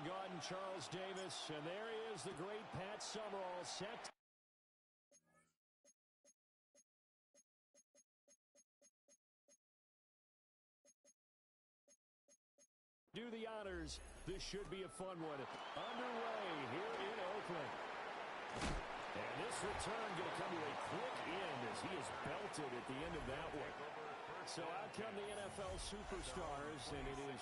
gun, Charles Davis. And there he is, the great Pat Summerall, set. Do the honors. This should be a fun one. Underway here in Oakland. And this return going to come to a quick end as he is belted at the end of that one. So out come the NFL superstars, and it is...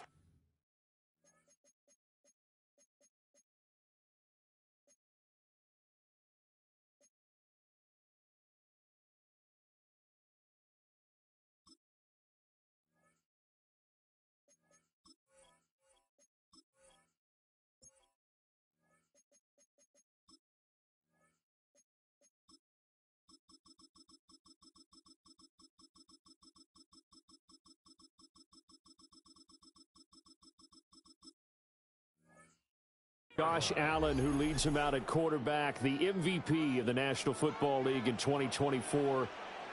Josh Allen, who leads him out at quarterback, the MVP of the National Football League in 2024.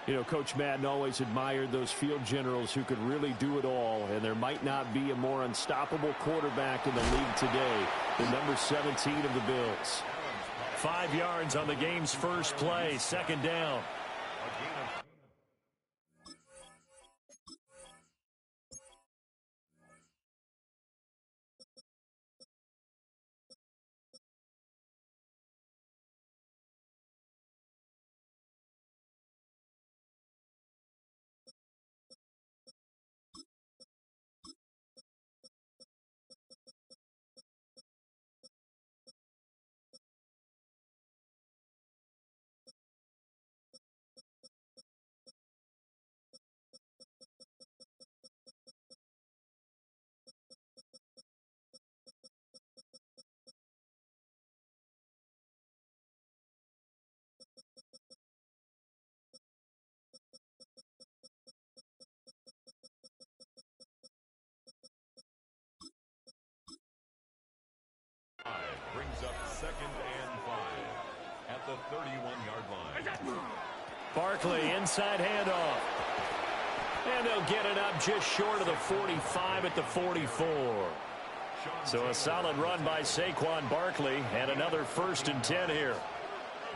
You know, Coach Madden always admired those field generals who could really do it all, and there might not be a more unstoppable quarterback in the league today than number 17 of the Bills. 5 yards on the game's first play, second down. Brings up 2nd and 5 at the 31-yard line. Barkley, inside handoff. And they'll get it up just short of the 45 at the 44. So a solid run by Saquon Barkley, and another 1st and 10 here.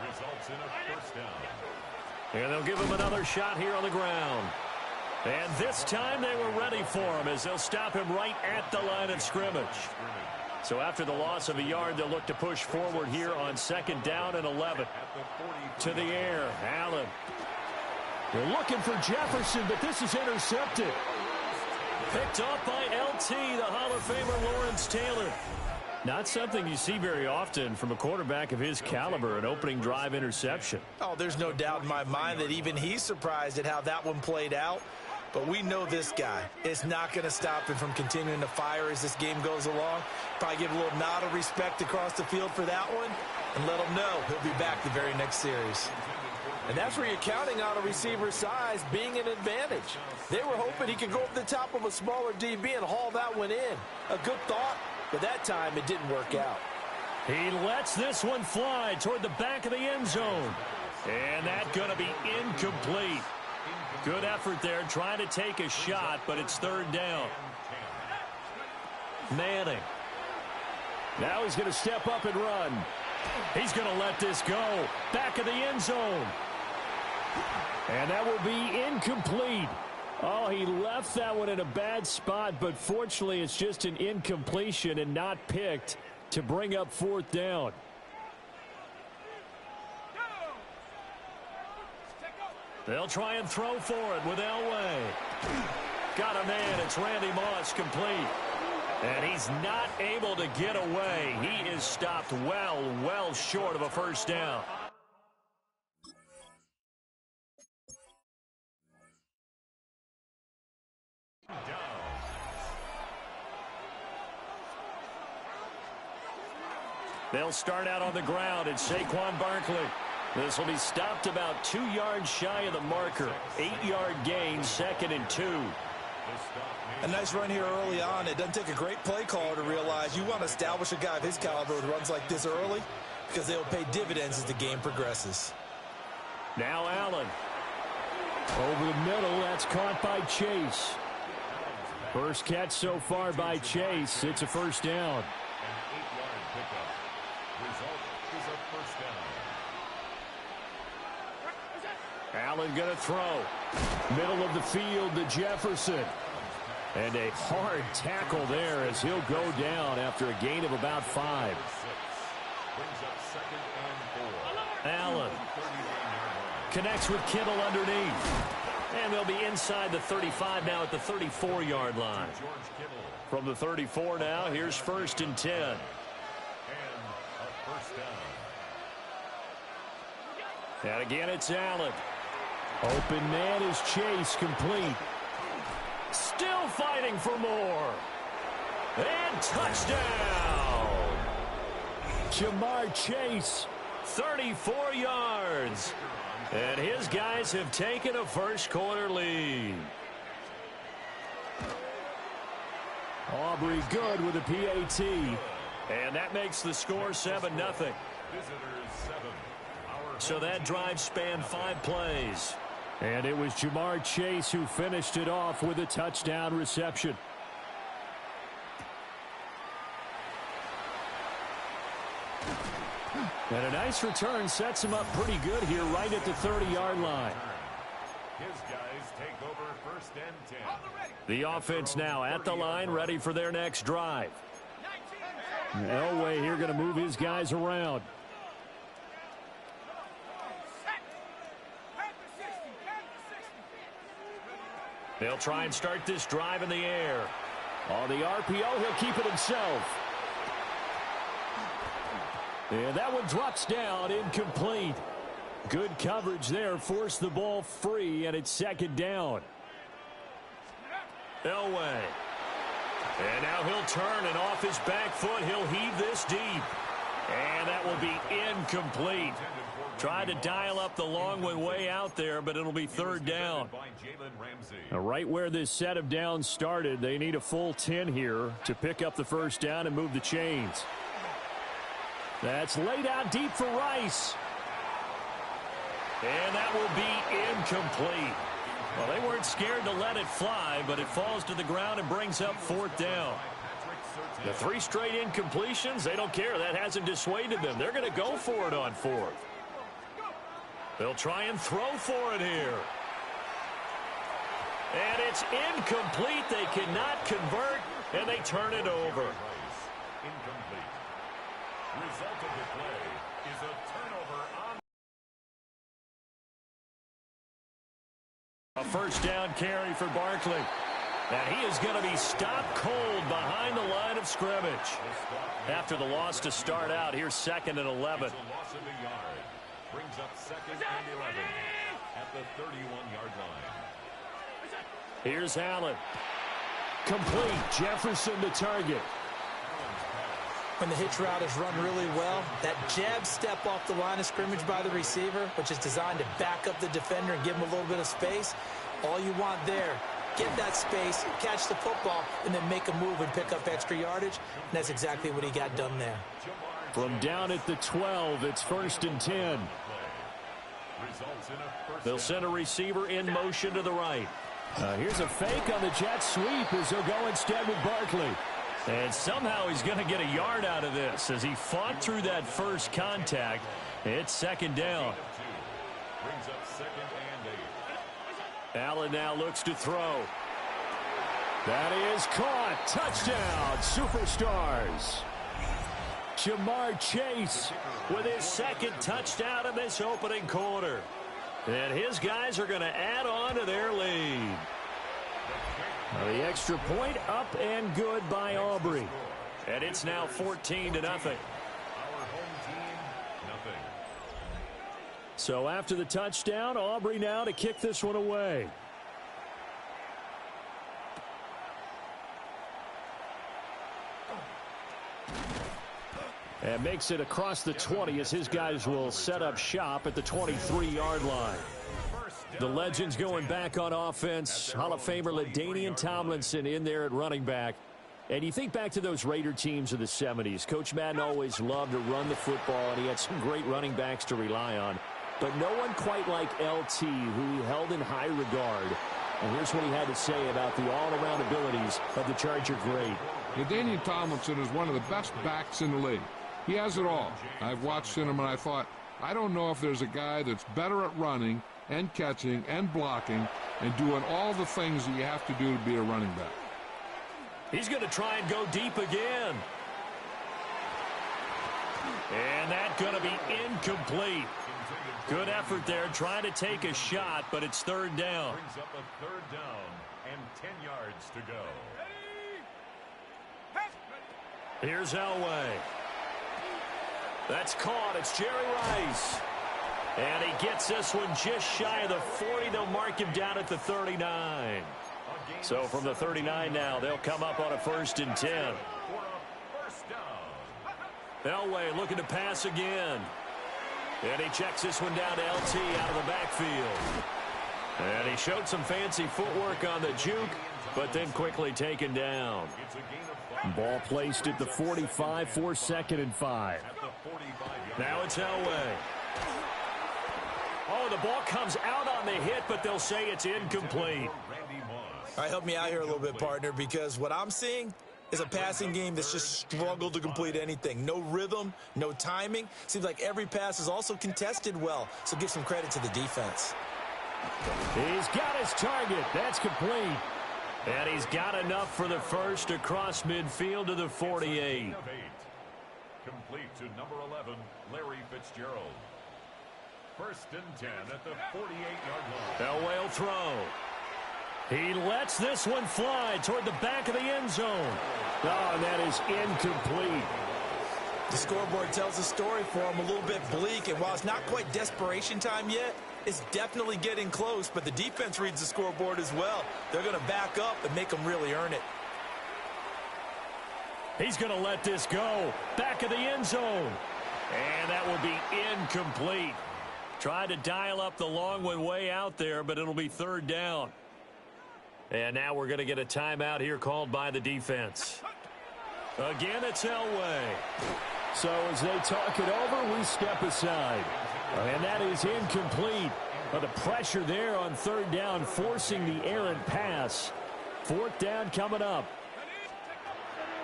Results in a first down. And they'll give him another shot here on the ground. And this time they were ready for him as they'll stop him right at the line of scrimmage. So after the loss of a yard, they'll look to push forward here on 2nd down and 11. To the air, Allen. They're looking for Jefferson, but this is intercepted. Picked off by LT, the Hall of Famer Lawrence Taylor. Not something you see very often from a quarterback of his caliber, an opening drive interception. Oh, there's no doubt in my mind that even he's surprised at how that one played out. But we know this guy is not going to stop him from continuing to fire as this game goes along. Probably give a little nod of respect across the field for that one and let him know he'll be back the very next series. And that's where you're counting on a receiver's size being an advantage. They were hoping he could go over the top of a smaller DB and haul that one in. A good thought, but that time it didn't work out. He lets this one fly toward the back of the end zone. And that's going to be incomplete. Good effort there, trying to take a shot, but it's 3rd down. Manning. Now he's going to step up and run. He's going to let this go. Back of the end zone. And that will be incomplete. Oh, he left that one in a bad spot, but fortunately it's just an incompletion and not picked to bring up 4th down. They'll try and throw for it with Elway. Got a man. It's Randy Moss, complete. And he's not able to get away. He is stopped well short of a 1st down. They'll start out on the ground. It's Saquon Barkley. This will be stopped about 2 yards shy of the marker. 8-yard gain, 2nd and 2. A nice run here early on. It doesn't take a great play caller to realize you want to establish a guy of his caliber with runs like this early because they'll pay dividends as the game progresses. Now Allen. Over the middle, that's caught by Chase. First catch so far by Chase. It's a 1st down. result is a first down. Allen going to throw. Middle of the field to Jefferson. And a hard tackle there as he'll go down after a gain of about 5. Brings up second and 4. Allen connects with Kittle underneath. And they'll be inside the 35 now at the 34-yard line. From the 34 now, here's 1st and 10. And a first down. And again, it's Allen. Open man is Chase, complete. Still fighting for more. And touchdown. Jamar Chase, 34 yards. And his guys have taken a first-quarter lead. Aubrey good with a PAT. And that makes the score 7-0. Visitors 7. So that drive spanned 5 plays. And it was Jamar Chase who finished it off with a touchdown reception. And a nice return sets him up pretty good here right at the 30-yard line. His guys take over 1st and 10. The offense now at the line, ready for their next drive. Elway here going to move his guys around. They'll try and start this drive in the air. On the RPO, he'll keep it himself. And that one drops down, incomplete. Good coverage there, forced the ball free, and it's 2nd down. Elway. And now he'll turn, and off his back foot, he'll heave this deep. And that will be incomplete. Tried to dial up the long one way out there, but it'll be 3rd down. Now, right where this set of downs started, they need a full 10 here to pick up the 1st down and move the chains. That's laid out deep for Rice. And that will be incomplete. Well, they weren't scared to let it fly, but it falls to the ground and brings up 4th down. The 3 straight incompletions, they don't care. That hasn't dissuaded them. They're going to go for it on 4th. They'll try and throw for it here. And it's incomplete. They cannot convert, and they turn it over. Incomplete. Result of the play is a turnover on. A 1st down carry for Barkley. And he is going to be stopped cold behind the line of scrimmage. After the loss to start out, here's 2nd and 11. It's a loss of a yard. Brings up 2nd and 11 at the 31-yard line. Here's Allen. Complete. Jefferson to target. When the hitch route is run really well, that jab step off the line of scrimmage by the receiver, which is designed to back up the defender and give him a little bit of space, all you want there, get that space, catch the football, and then make a move and pick up extra yardage, and that's exactly what he got done there. From down at the 12, it's 1st and 10. They'll send a receiver in motion to the right. Here's a fake on the jet sweep as they'll go instead with Barkley. And somehow he's going to get a yard out of this as he fought through that first contact. It's 2nd down. Brings up 2nd and 8. Allen now looks to throw. That is caught. Touchdown, Superstars. Jamar Chase with his 2nd touchdown of this opening quarter. And his guys are going to add on to their lead. The extra point up and good by Aubrey. And it's now 14-0. Our home team, nothing. So after the touchdown, Aubrey now to kick this one away. And makes it across the 20 as his guys will set up shop at the 23-yard line. The Legends going back on offense. Hall of Famer LaDainian Tomlinson in there at running back. And you think back to those Raider teams of the 70s. Coach Madden always loved to run the football, and he had some great running backs to rely on. But no one quite like LT, who he held in high regard. And here's what he had to say about the all-around abilities of the Charger great. LaDainian Tomlinson is one of the best backs in the league. He has it all. I've watched him and I thought, I don't know if there's a guy that's better at running and catching and blocking and doing all the things that you have to do to be a running back. He's going to try and go deep again. And that's going to be incomplete. Good effort there trying to take a shot, but it's third down. Brings up a third down and 10 yards to go. Here's Elway. That's caught. It's Jerry Rice. And he gets this one just shy of the 40. They'll mark him down at the 39. So from the 39 now, they'll come up on a 1st and 10. Elway looking to pass again. And he checks this one down to LT out of the backfield. And he showed some fancy footwork on the juke, but then quickly taken down. Ball placed at the 45 for 2nd and 5. Now it's Elway. Oh, the ball comes out on the hit, but they'll say it's incomplete. All right, help me out here a little bit, partner, because what I'm seeing is a passing game that's just struggled to complete anything. No rhythm, no timing. Seems like every pass is also contested well, so give some credit to the defense. He's got his target. That's complete. And he's got enough for the first across midfield to the 48. Complete to number 11, Larry Fitzgerald. 1st and 10 at the 48-yard line. Elway will throw. He lets this one fly toward the back of the end zone. Oh, and that is incomplete. The scoreboard tells a story for him, a little bit bleak, and while it's not quite desperation time yet, it's definitely getting close, but the defense reads the scoreboard as well. They're going to back up and make them really earn it. He's going to let this go. Back of the end zone. And that will be incomplete. Tried to dial up the long one way out there, but it'll be 3rd down. And now we're going to get a timeout here called by the defense. Again, it's Elway. So as they talk it over, we step aside. And that is incomplete. But the pressure there on 3rd down, forcing the errant pass. 4th down coming up.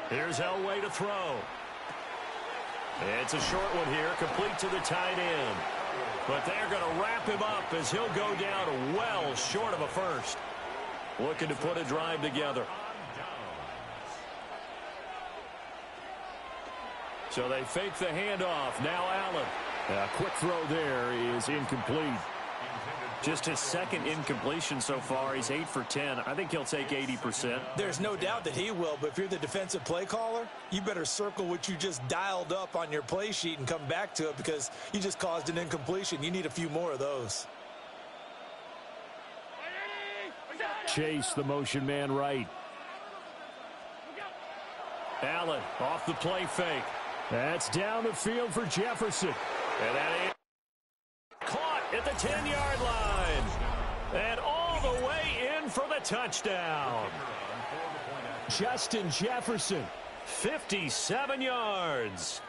Here's Elway to throw. It's a short one here, complete to the tight end. But they're going to wrap him up as he'll go down well short of a first. Looking to put a drive together. So they fake the handoff. Now Allen. A quick throw there is incomplete. Just his 2nd incompletion so far. He's 8 for 10. I think he'll take 80%. There's no doubt that he will, but if you're the defensive play caller, you better circle what you just dialed up on your play sheet and come back to it because you just caused an incompletion. You need a few more of those. Chase, the motion man right. Allen off the play fake. That's down the field for Jefferson. And that is caught at the 10-yard line. And all the way in for the touchdown. Justin Jefferson, 57 yards.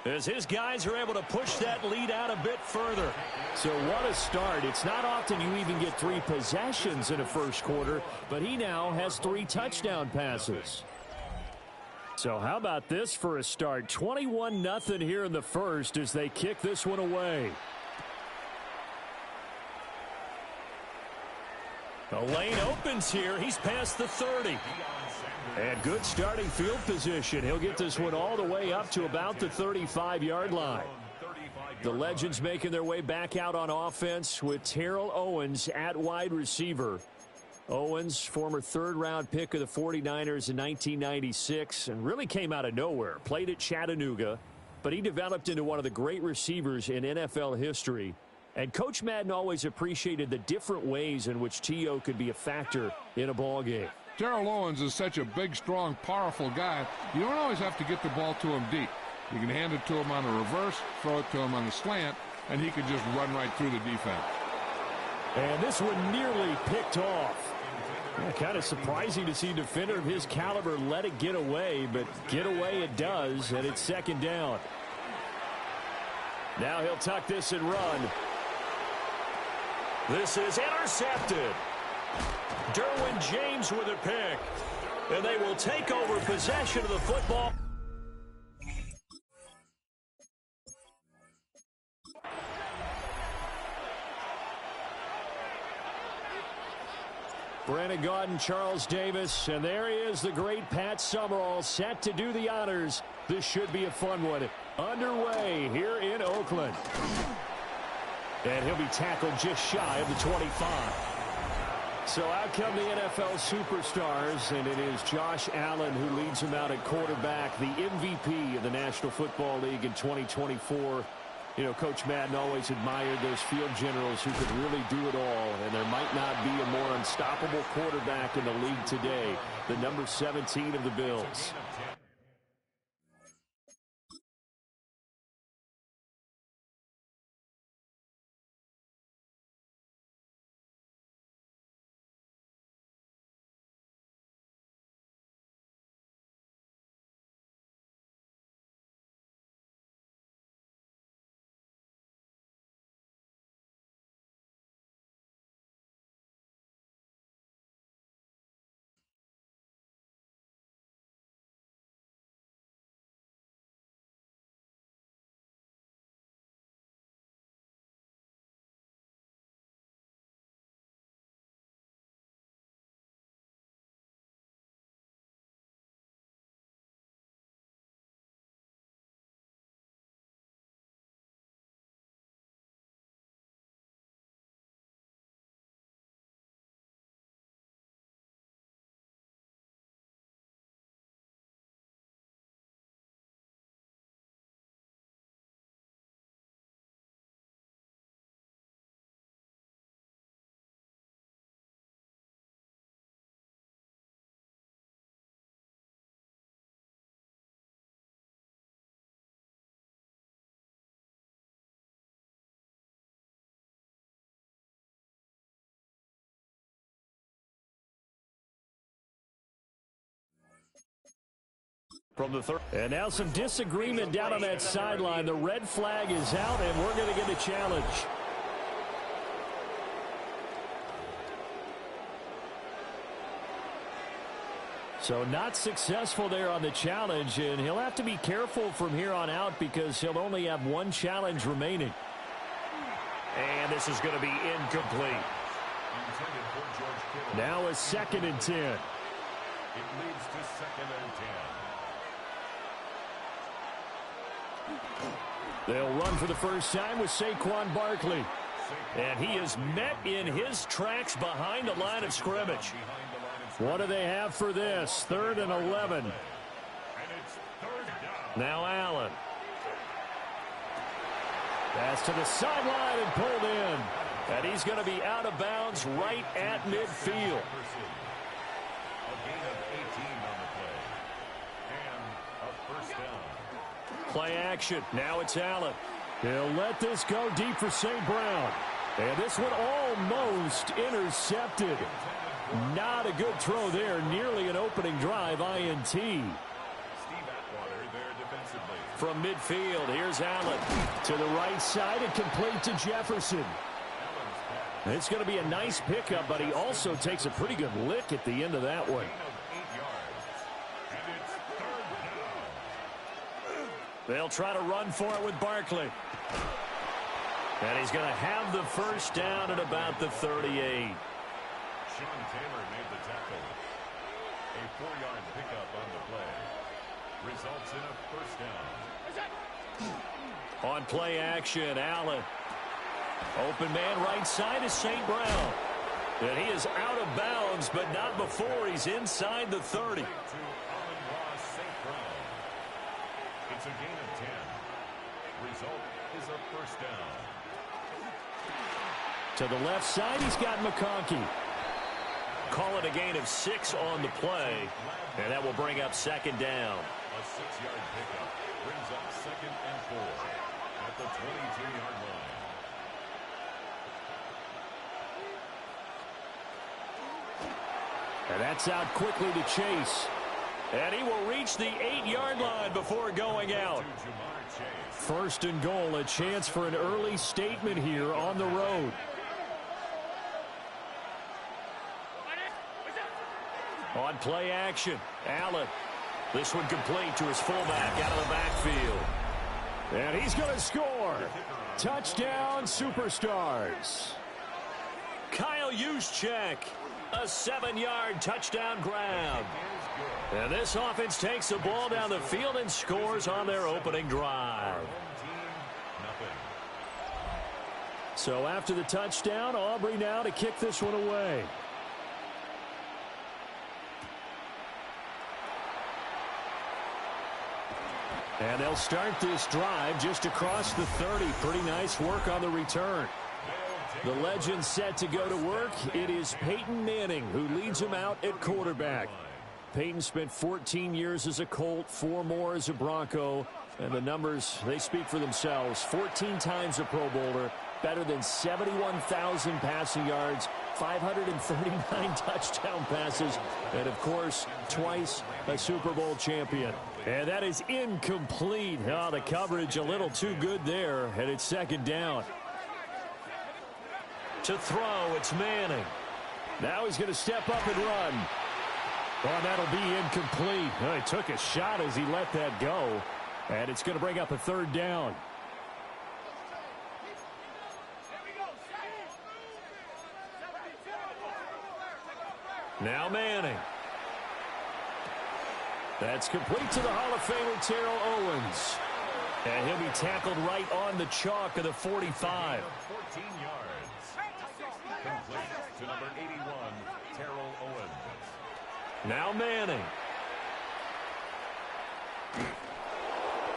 As his guys are able to push that lead out a bit further. So what a start. It's not often you even get 3 possessions in a first quarter, but he now has 3 touchdown passes. So how about this for a start? 21-0 here in the first as they kick this one away. The lane opens here. He's past the 30. And good starting field position. He'll get this one all the way up to about the 35-yard line. The Legends making their way back out on offense with Terrell Owens at wide receiver. Owens, former 3rd-round pick of the 49ers in 1996, and really came out of nowhere. Played at Chattanooga, but he developed into one of the great receivers in NFL history. And Coach Madden always appreciated the different ways in which T.O. could be a factor in a ball game. Terrell Owens is such a big, strong, powerful guy. You don't always have to get the ball to him deep. You can hand it to him on a reverse, throw it to him on the slant, and he can just run right through the defense. And this one nearly picked off. Yeah, kind of surprising to see a defender of his caliber let it get away, but get away it does, and it's 2nd down. Now he'll tuck this and run. This is intercepted. Derwin James with a pick. And they will take over possession of the football. Brandon Gaudin, Charles Davis, and there he is, the great Pat Summerall, set to do the honors. This should be a fun one. Underway here in Oakland. And he'll be tackled just shy of the 25. So out come the NFL superstars, and it is Josh Allen who leads them out at quarterback, the MVP of the National Football League in 2024. You know, Coach Madden always admired those field generals who could really do it all, and there might not be a more unstoppable quarterback in the league today, the number 17 of the Bills. From the third. And now some disagreement down on that sideline. The red flag is out, and we're going to get a challenge. So not successful there on the challenge, and he'll have to be careful from here on out because he'll only have one challenge remaining. And this is going to be incomplete. Now a 2nd and 10. It leads to 2nd and 10. They'll run for the first time with Saquon Barkley. And he is met in his tracks behind the line of scrimmage. What do they have for this? 3rd and 11. Now Allen. Pass to the sideline and pulled in. And he's going to be out of bounds right at midfield. A gain of 18 on the play. And a first down. Play action. Now it's Allen. He'll let this go deep for St. Brown. And this one almost intercepted. Not a good throw there. Nearly an opening drive INT. Steve Atwater there defensively. From midfield, here's Allen. To the right side and complete to Jefferson. It's going to be a nice pickup, but he also takes a pretty good lick at the end of that one. They'll try to run for it with Barkley. And he's going to have the first down at about the 38. Sean Taylor made the tackle. A 4-yard pickup on the play. Results in a first down. On play action, Allen. Open man right side is St. Brown. And he is out of bounds, but not before he's inside the 30. It's a gain of 10. Result is a first down. To the left side, he's got McConkey. Call it a gain of 6 on the play, and that will bring up 2nd down. A 6-yard pickup brings up 2nd and 4 at the 22-yard line. And that's out quickly to Chase. And he will reach the 8-yard line before going out. 1st and goal, a chance for an early statement here on the road. On play action, Allen. This one complete to his fullback out of the backfield. And he's going to score. Touchdown, Superstars. Kyle Juszczyk. A 7-yard touchdown grab. And this offense takes the ball down the field and scores on their opening drive. So after the touchdown, Aubrey now to kick this one away. And they'll start this drive just across the 30. Pretty nice work on the return. The legend set to go to work. It is Peyton Manning who leads him out at quarterback. Peyton spent 14 years as a Colt, 4 more as a Bronco. And the numbers, they speak for themselves. 14 times a Pro Bowler, better than 71,000 passing yards, 539 touchdown passes, and, of course, twice a Super Bowl champion. And that is incomplete. Oh, the coverage a little too good there, and it's second down. To throw, it's Manning. Now he's going to step up and run. Oh, that'll be incomplete. Well, he took a shot as he let that go, and it's going to bring up a third down. Now Manning. That's complete to the Hall of Famer Terrell Owens. And he'll be tackled right on the chalk of the 45. 14 yards. Complete to number 81, Terrell Owens. Now Manning.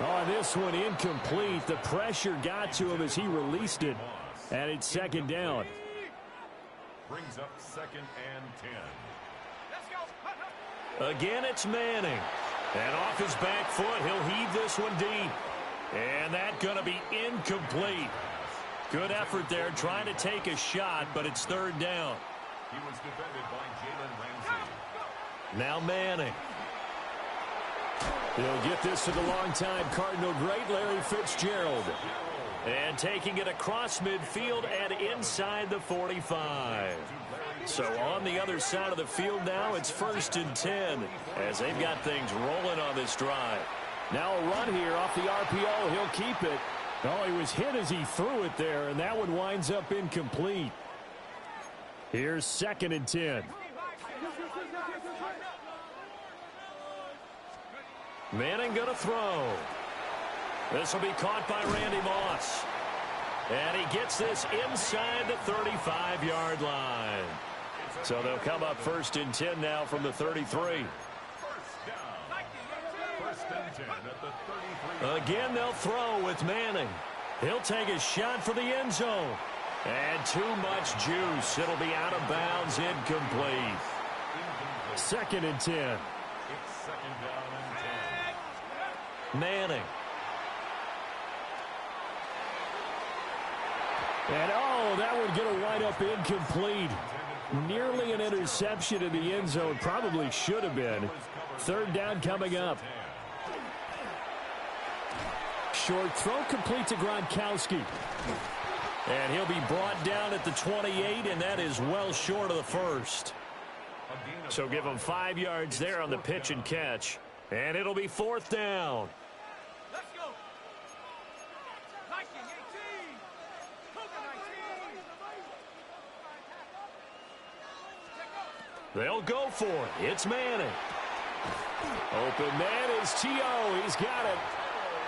Oh, this one incomplete. The pressure got to him as he released it. And it's second down. Brings up 2nd and 10. Again, it's Manning. And off his back foot, he'll heave this one deep. And that's going to be incomplete. Good effort there, trying to take a shot, but it's third down. He was defended by Jalen Ramsey. Now Manning. He'll get this to the longtime Cardinal great Larry Fitzgerald. And taking it across midfield and inside the 45. So on the other side of the field now, it's 1st and 10 as they've got things rolling on this drive. Now a run here off the RPO. He'll keep it. Oh, he was hit as he threw it there, and that one winds up incomplete. Here's 2nd and 10. Manning going to throw. This will be caught by Randy Moss. And he gets this inside the 35-yard line. So they'll come up 1st and 10 now from the 33. Again, they'll throw with Manning. He'll take a shot for the end zone. And too much juice. It'll be out of bounds, incomplete. 2nd and 10. It's 2nd down and 10. Manning. And, oh, that would get a wind up incomplete. Nearly an interception in the end zone. Probably should have been. Third down coming up. Short throw complete to Gronkowski. And he'll be brought down at the 28, and that is well short of the first. So give him 5 yards there on the pitch and catch. And it'll be 4th down. They'll go for it. It's Manning. Open man is T.O. He's got it.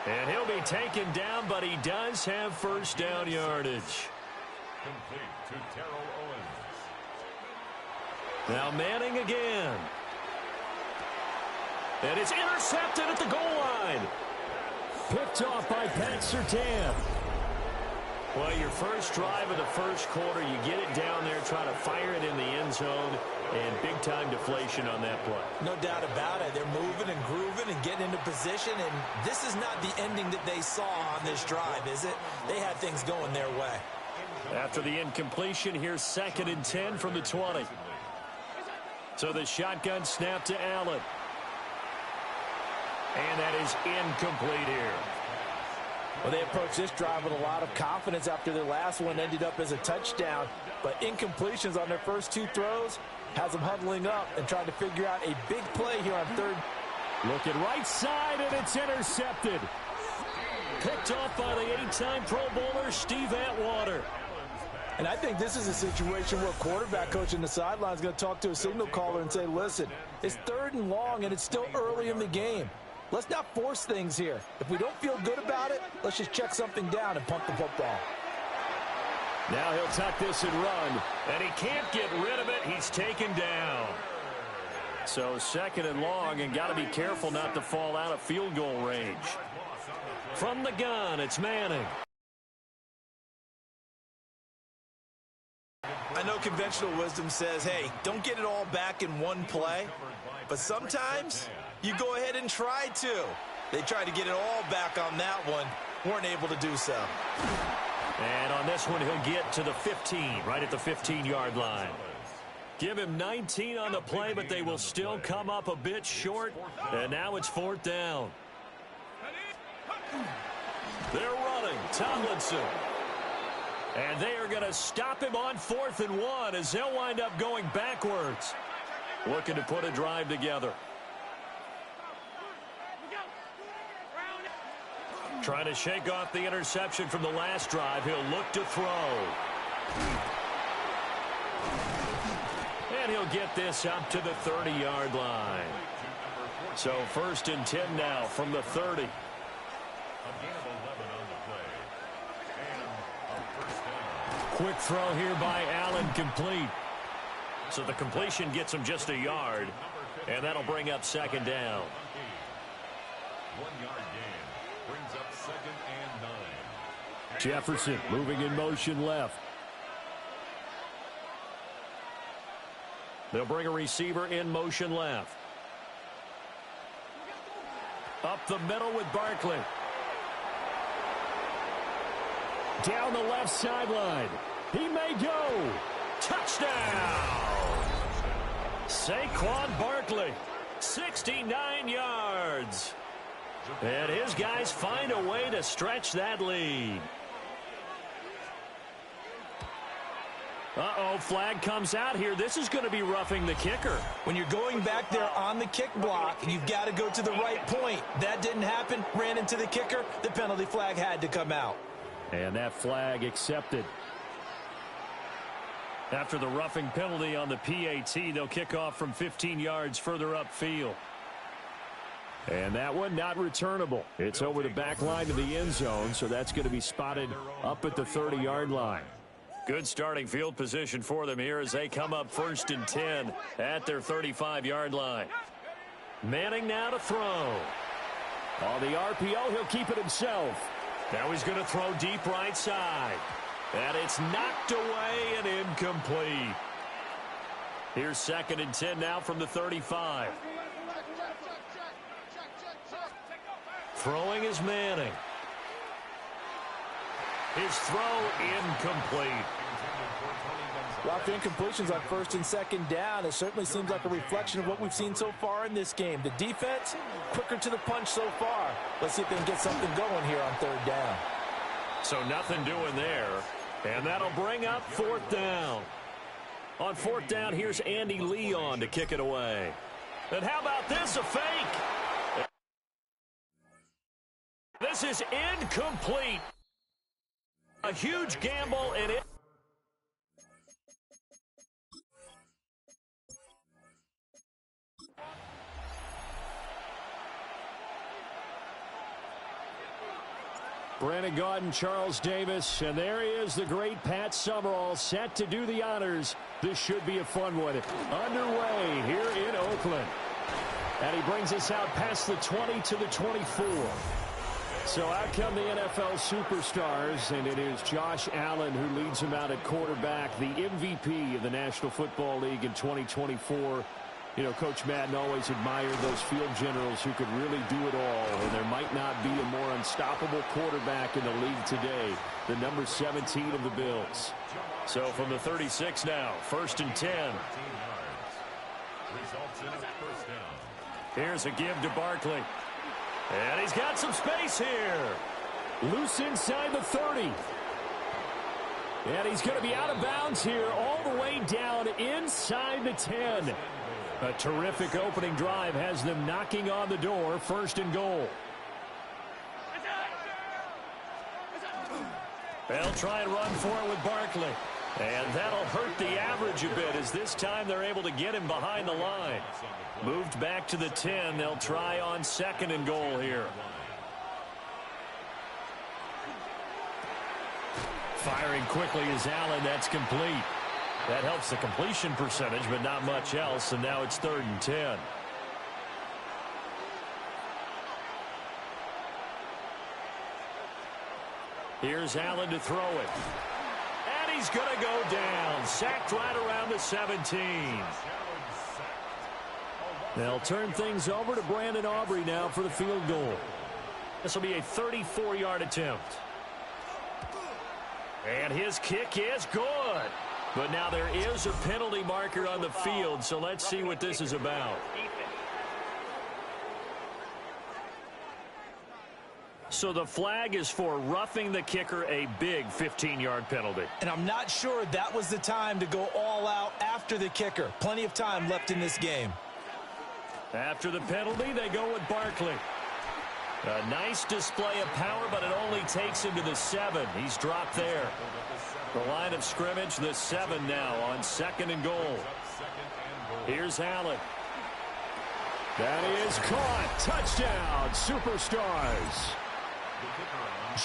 And he'll be taken down, but he does have first down yardage. Complete to Terrell Owens. Now Manning again. And it's intercepted at the goal line. Picked off by Pat Surtain. Well, your first drive of the first quarter, you get it down there, try to fire it in the end zone, and big-time deflation on that play. No doubt about it. They're moving and grooving and getting into position, and this is not the ending that they saw on this drive, is it? They had things going their way. After the incompletion, here's 2nd and 10 from the 20. So the shotgun snap to Allen. And that is incomplete here. Well, they approached this drive with a lot of confidence after their last one ended up as a touchdown. But incompletions on their first 2 throws has them huddling up and trying to figure out a big play here on third. Looking right side, and it's intercepted. Picked off by the 8-time Pro Bowler, Steve Atwater. And I think this is a situation where a quarterback coach in the sideline is going to talk to a signal caller and say, listen, it's 3rd and long and it's still early in the game. Let's not force things here. If we don't feel good about it, let's just check something down and punt the football. Now he'll tuck this and run, and he can't get rid of it. He's taken down. So 2nd and long, and got to be careful not to fall out of field goal range. From the gun, it's Manning. I know conventional wisdom says, hey, don't get it all back in one play. But sometimes you go ahead and try to. They tried to get it all back on that one. Weren't able to do so. And on this one, he'll get to the 15, right at the 15-yard line. Give him 19 on the play, but they will still come up a bit short. And now it's 4th down. They're running. Tomlinson. And they are going to stop him on 4th and 1 as they'll wind up going backwards. Looking to put a drive together. Trying to shake off the interception from the last drive. He'll look to throw. And he'll get this up to the 30-yard line. So 1st and 10 now from the 30. Quick throw here by Allen, complete. So the completion gets him just a yard, and that'll bring up 2nd down. 1-yard gain brings up 2nd and 9. Jefferson moving in motion left. They'll bring a receiver in motion left. Up the middle with Barkley. Down the left sideline. He may go. Touchdown! Saquon Barkley, 69 yards. And his guys find a way to stretch that lead. Uh-oh, flag comes out here. This is going to be roughing the kicker. When you're going back there on the kick block, you've got to go to the right point. That didn't happen. Ran into the kicker. The penalty flag had to come out. And that flag accepted. After the roughing penalty on the PAT, they'll kick off from 15 yards further upfield. And that one not returnable. It's over the back line to the end zone, so that's going to be spotted up at the 30-yard line. Good starting field position for them here as they come up 1st and 10 at their 35-yard line. Manning now to throw. On the RPO, he'll keep it himself. Now he's going to throw deep right side. And it's knocked away and incomplete. Here's 2nd and 10 now from the 35. Throwing is Manning. His throw incomplete. A lot of incompletions on 1st and 2nd down. It certainly seems like a reflection of what we've seen so far in this game. The defense, quicker to the punch so far. Let's see if they can get something going here on 3rd down. So nothing doing there. And that'll bring up 4th down. On 4th down, here's Andy Leon to kick it away. And how about this, a fake? This is incomplete. A huge gamble, and it... Brandon Gaudin, Charles Davis, and there he is, the great Pat Summerall, set to do the honors. This should be a fun one. Underway here in Oakland. And he brings us out past the 20 to the 24. So out come the NFL superstars, and it is Josh Allen who leads them out at quarterback, the MVP of the National Football League in 2024. You know, Coach Madden always admired those field generals who could really do it all, and there might not be a more unstoppable quarterback in the league today than number 17 of the Bills. So from the 36 now, 1st and 10. Results in a 1st down. Here's a give to Barkley. And he's got some space here. Loose inside the 30. And he's going to be out of bounds here all the way down inside the 10. A terrific opening drive has them knocking on the door, 1st and goal. They'll try and run for it with Barkley. And that'll hurt the average a bit, as this time they're able to get him behind the line. Moved back to the 10. They'll try on 2nd and goal here. Firing quickly is Allen. That's complete. That helps the completion percentage, but not much else. And now it's 3rd and 10. Here's Allen to throw it. And he's going to go down. Sacked right around the 17. They'll turn things over to Brandon Aubrey now for the field goal. This will be a 34-yard attempt. And his kick is good. But now there is a penalty marker on the field, so let's see what this is about. So the flag is for roughing the kicker, a big 15-yard penalty. And I'm not sure that was the time to go all out after the kicker. Plenty of time left in this game. After the penalty, they go with Barkley. A nice display of power, but it only takes him to the 7. He's dropped there. The line of scrimmage, the 7 now on 2nd and goal. Here's Allen. That is caught. Touchdown, Superstars.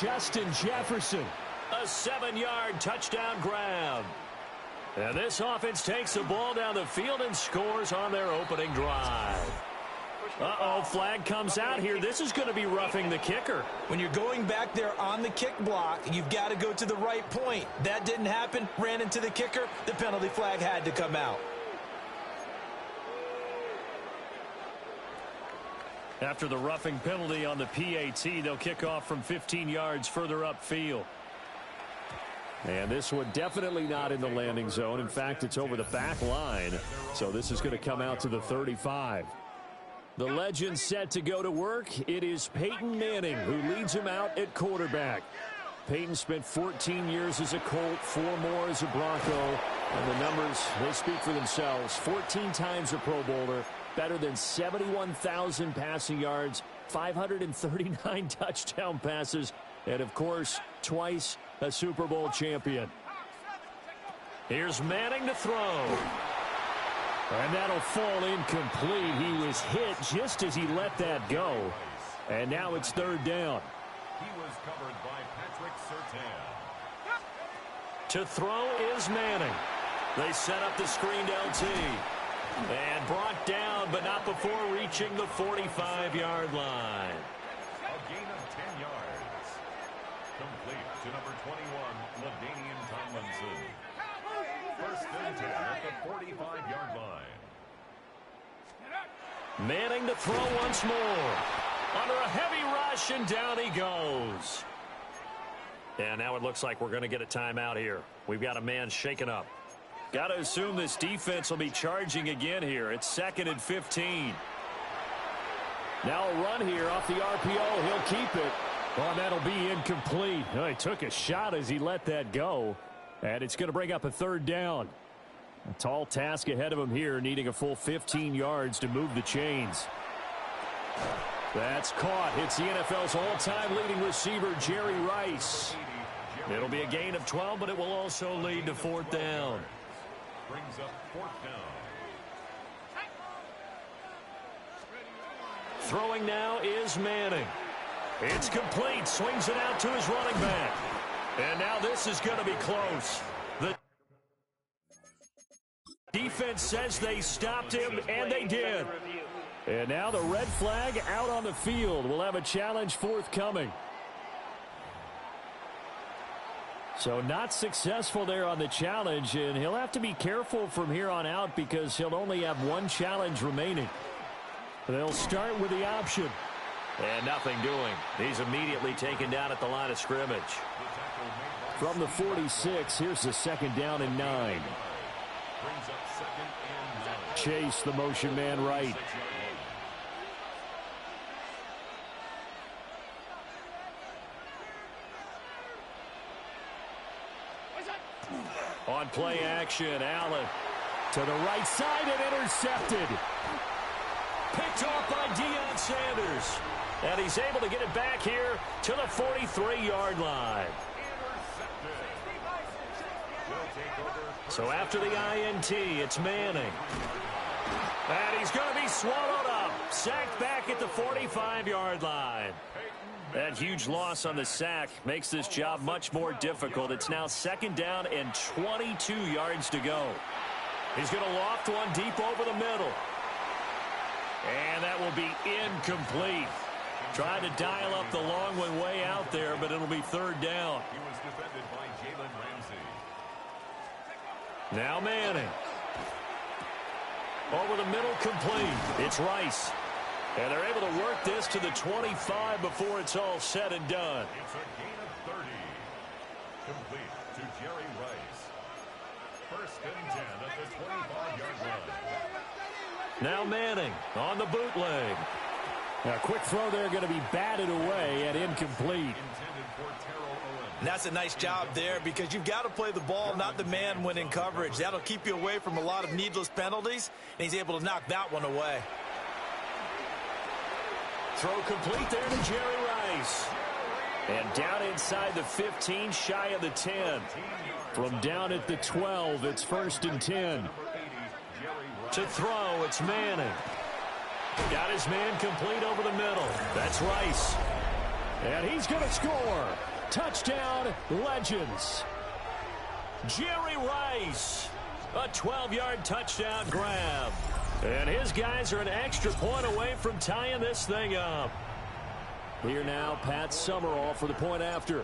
Justin Jefferson. A 7-yard touchdown grab. And this offense takes the ball down the field and scores on their opening drive. Uh-oh, flag comes out here. This is going to be roughing the kicker. When you're going back there on the kick block, you've got to go to the right point. That didn't happen. Ran into the kicker. The penalty flag had to come out. After the roughing penalty on the PAT, they'll kick off from 15 yards further upfield. And this one definitely not in the landing zone. In fact, it's over the back line. So this is going to come out to the 35. The legend set to go to work. It is Peyton Manning who leads him out at quarterback. Peyton spent 14 years as a Colt, 4 more as a Bronco. And the numbers, they speak for themselves. 14 times a Pro Bowler, better than 71,000 passing yards, 539 touchdown passes, and, of course, twice a Super Bowl champion. Here's Manning to throw. And that'll fall incomplete. He was hit just as he let that go. And now it's 3rd down. He was covered by Patrick Surtain. To throw is Manning. They set up the screened LT. And brought down, but not before reaching the 45-yard line. A gain of 10 yards. Complete to number 21, LaDainian Tomlinson. 1st and 10 at the 45-yard line. Manning to throw once more. Under a heavy rush, and down he goes. And now it looks like we're going to get a timeout here. We've got a man shaken up. Got to assume this defense will be charging again here. It's 2nd and 15. Now a run here off the RPO. He'll keep it. Oh, that'll be incomplete. Oh, he took a shot as he let that go. And it's going to bring up a 3rd down. A tall task ahead of him here, needing a full 15 yards to move the chains. That's caught. Hits the NFL's all-time leading receiver, Jerry Rice. It'll be a gain of 12, but it will also lead to 4th down. Brings up 4th down. Throwing now is Manning. It's complete. Swings it out to his running back. And now this is going to be close. The defense says they stopped him, and they did. And now the red flag out on the field. We'll have a challenge forthcoming. So not successful there on the challenge, and he'll have to be careful from here on out because he'll only have 1 challenge remaining. They'll start with the option. And nothing doing. He's immediately taken down at the line of scrimmage. From the 46, here's the 2nd down and 9. Chase, the motion man right. On play action, Allen to the right side and intercepted. Picked off by Deion Sanders. And he's able to get it back here to the 43-yard line. Will take over So after the INT, it's Manning. And he's going to be swallowed up. Sacked back at the 45-yard line. That huge loss on the sack makes this job much more difficult. It's now 2nd down and 22 yards to go. He's going to loft one deep over the middle. And that will be incomplete. Trying to dial up the long one way out there, but it'll be 3rd down. He was defended by Jalen Ramsey. Now Manning. Over the middle, complete. It's Rice. And they're able to work this to the 25 before it's all said and done. It's a gain of 30. Complete to Jerry Rice. 1st and 10 at the 25-yard line. Now Manning on the bootleg. Now, a quick throw there going to be batted away and incomplete. Intended for Terrell Owens. And that's a nice job there because you've got to play the ball, not the man when in coverage. That'll keep you away from a lot of needless penalties, and he's able to knock that one away. Throw complete there to Jerry Rice. And down inside the 15, shy of the 10. From down at the 12, it's 1st and 10. To throw, it's Manning. Got his man complete over the middle. That's Rice. And he's going to score. Touchdown, Legends. Jerry Rice. A 12-yard touchdown grab. And his guys are an extra point away from tying this thing up. Here now, Pat Summerall for the point after.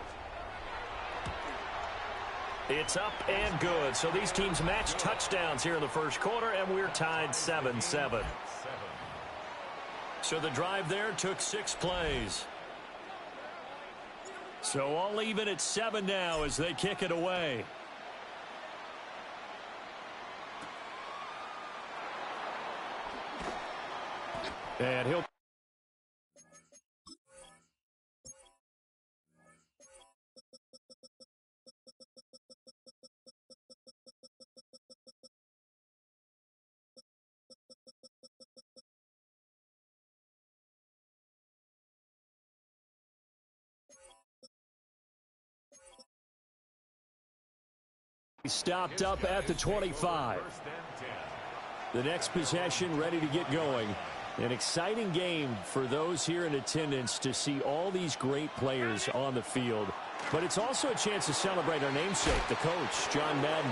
It's up and good. So these teams match touchdowns here in the 1st quarter, and we're tied 7-7. So the drive there took 6 plays. So all even at 7 now as they kick it away. And he'll... stopped up at the 25. The next possession ready to get going. An exciting game for those here in attendance to see all these great players on the field. But it's also a chance to celebrate our namesake, the coach, John Madden.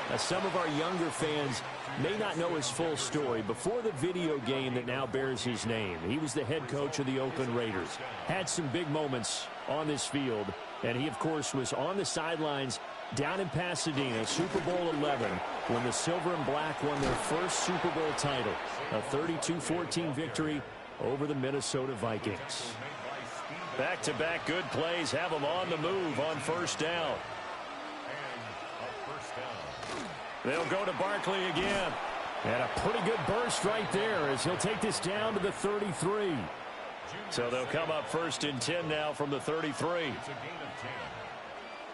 Now, some of our younger fans may not know his full story. Before the video game that now bears his name, he was the head coach of the Oakland Raiders. Had some big moments on this field. And he, of course, was on the sidelines down in Pasadena, Super Bowl 11, when the Silver and Black won their first Super Bowl title, a 32-14 victory over the Minnesota Vikings. Back-to-back good plays have them on the move on 1st down. They'll go to Barkley again. And a pretty good burst right there as he'll take this down to the 33. So they'll come up 1st and 10 now from the 33. It's a gain of 10.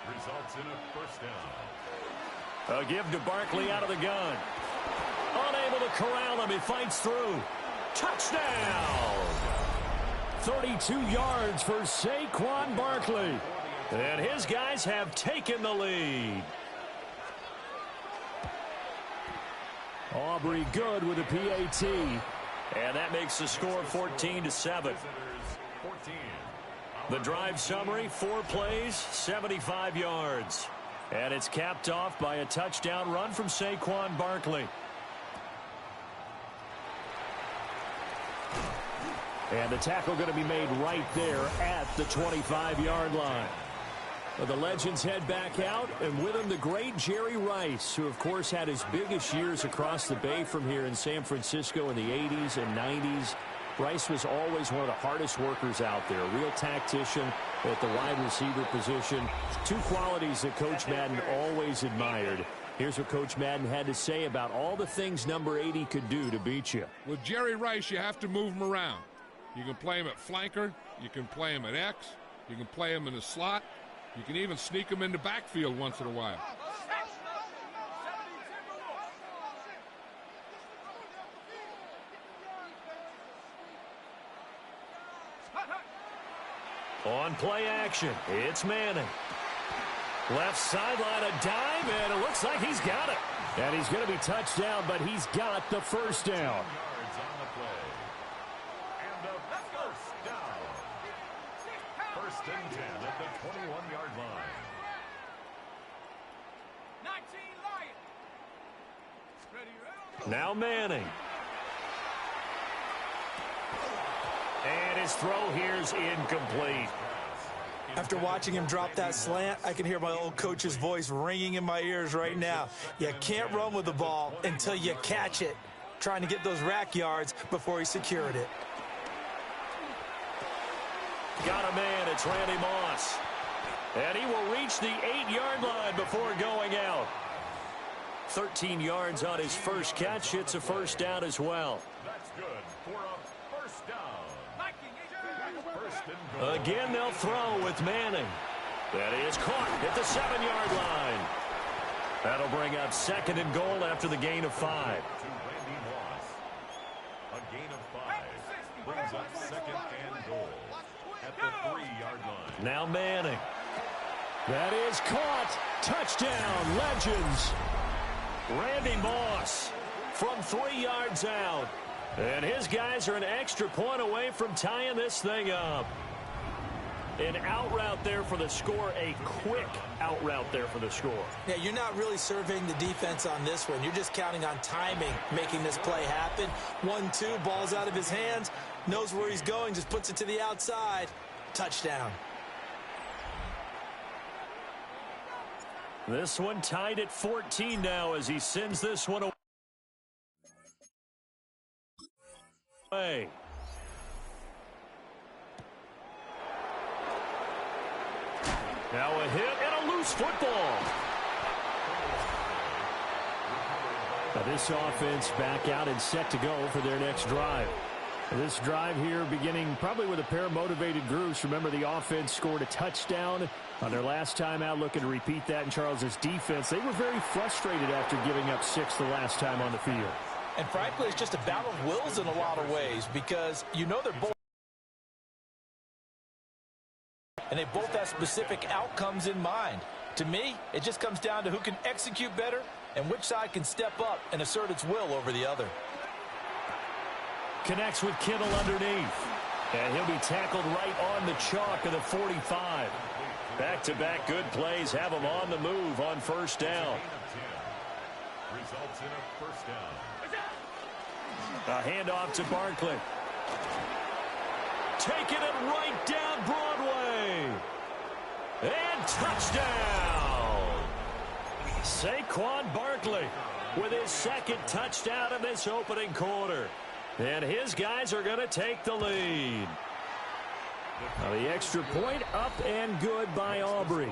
Results in a 1st down. A give to Barkley out of the gun. Unable to corral him. He fights through. Touchdown! 32 yards for Saquon Barkley. And his guys have taken the lead. Aubrey good with a PAT. And that makes the score 14-7. The drive summary, 4 plays, 75 yards. And it's capped off by a touchdown run from Saquon Barkley. And the tackle going to be made right there at the 25-yard line. Well, the Legends head back out, and with him the great Jerry Rice, who, of course, had his biggest years across the bay from here in San Francisco in the 80s and 90s. Rice was always one of the hardest workers out there, a real tactician at the wide receiver position. 2 qualities that Coach Madden always admired. Here's what Coach Madden had to say about all the things number 80 could do to beat you. With Jerry Rice, you have to move him around. You can play him at flanker. You can play him at X. You can play him in the slot. You can even sneak him into backfield once in a while. On play action, it's Manning. Left sideline, a dive, and it looks like he's got it. And he's going to be touched down, but he's got the first down. Yards on the play. And a first down. First and 10 at the 21-yard line. 19 Lions. Now Manning. And his throw here's incomplete. After watching him drop that slant, I can hear my old coach's voice ringing in my ears right now. You can't run with the ball until you catch it. Trying to get those rack yards before he secured it. Got a man, it's Randy Moss. And he will reach the 8-yard line before going out. 13 yards on his first catch. It's a first down as well. That's good for a first down. First and goal. Again, they'll throw with Manning. That is caught at the 7-yard line. That'll bring up second and goal after the gain of 5. To Randy Moss. A gain of 5 brings up second and goal at the 3-yard line. Now Manning. That is caught. Touchdown, Legends. Randy Moss from 3 yards out. And his guys are an extra point away from tying this thing up. An out route there for the score, a quick out route there for the score. Yeah, you're not really surveying the defense on this one. You're just counting on timing, making this play happen. 1-2, ball's out of his hands, knows where he's going, just puts it to the outside. Touchdown. This one tied at 14 now as he sends this one away. Now a hit and a loose football. Now this offense back out and set to go for their next drive. This drive here beginning probably with a pair of motivated groups. Remember, the offense scored a touchdown on their last time out, looking to repeat that in Charles's defense. They were very frustrated after giving up 6 the last time on the field. And frankly, it's just a battle of wills in a lot of ways because you know they're both. And they both have specific outcomes in mind. To me, it just comes down to who can execute better and which side can step up and assert its will over the other. Connects with Kittle underneath. And he'll be tackled right on the chalk of the 45. Back-to-back good plays have him on the move on first down. Results in a first down. A handoff to Barkley. Taking it right down Broadway. And touchdown. Saquon Barkley with his second touchdown in this opening quarter. And his guys are going to take the lead. Now the extra point up and good by Aubrey.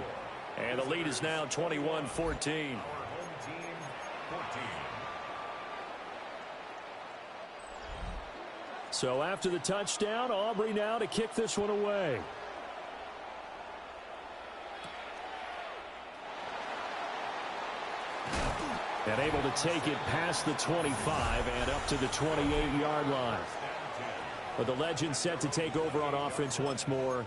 And the lead is now 21-14. Home team, 14. So after the touchdown, Aubrey now to kick this one away. And able to take it past the 25 and up to the 28-yard line. But the Legends set to take over on offense once more.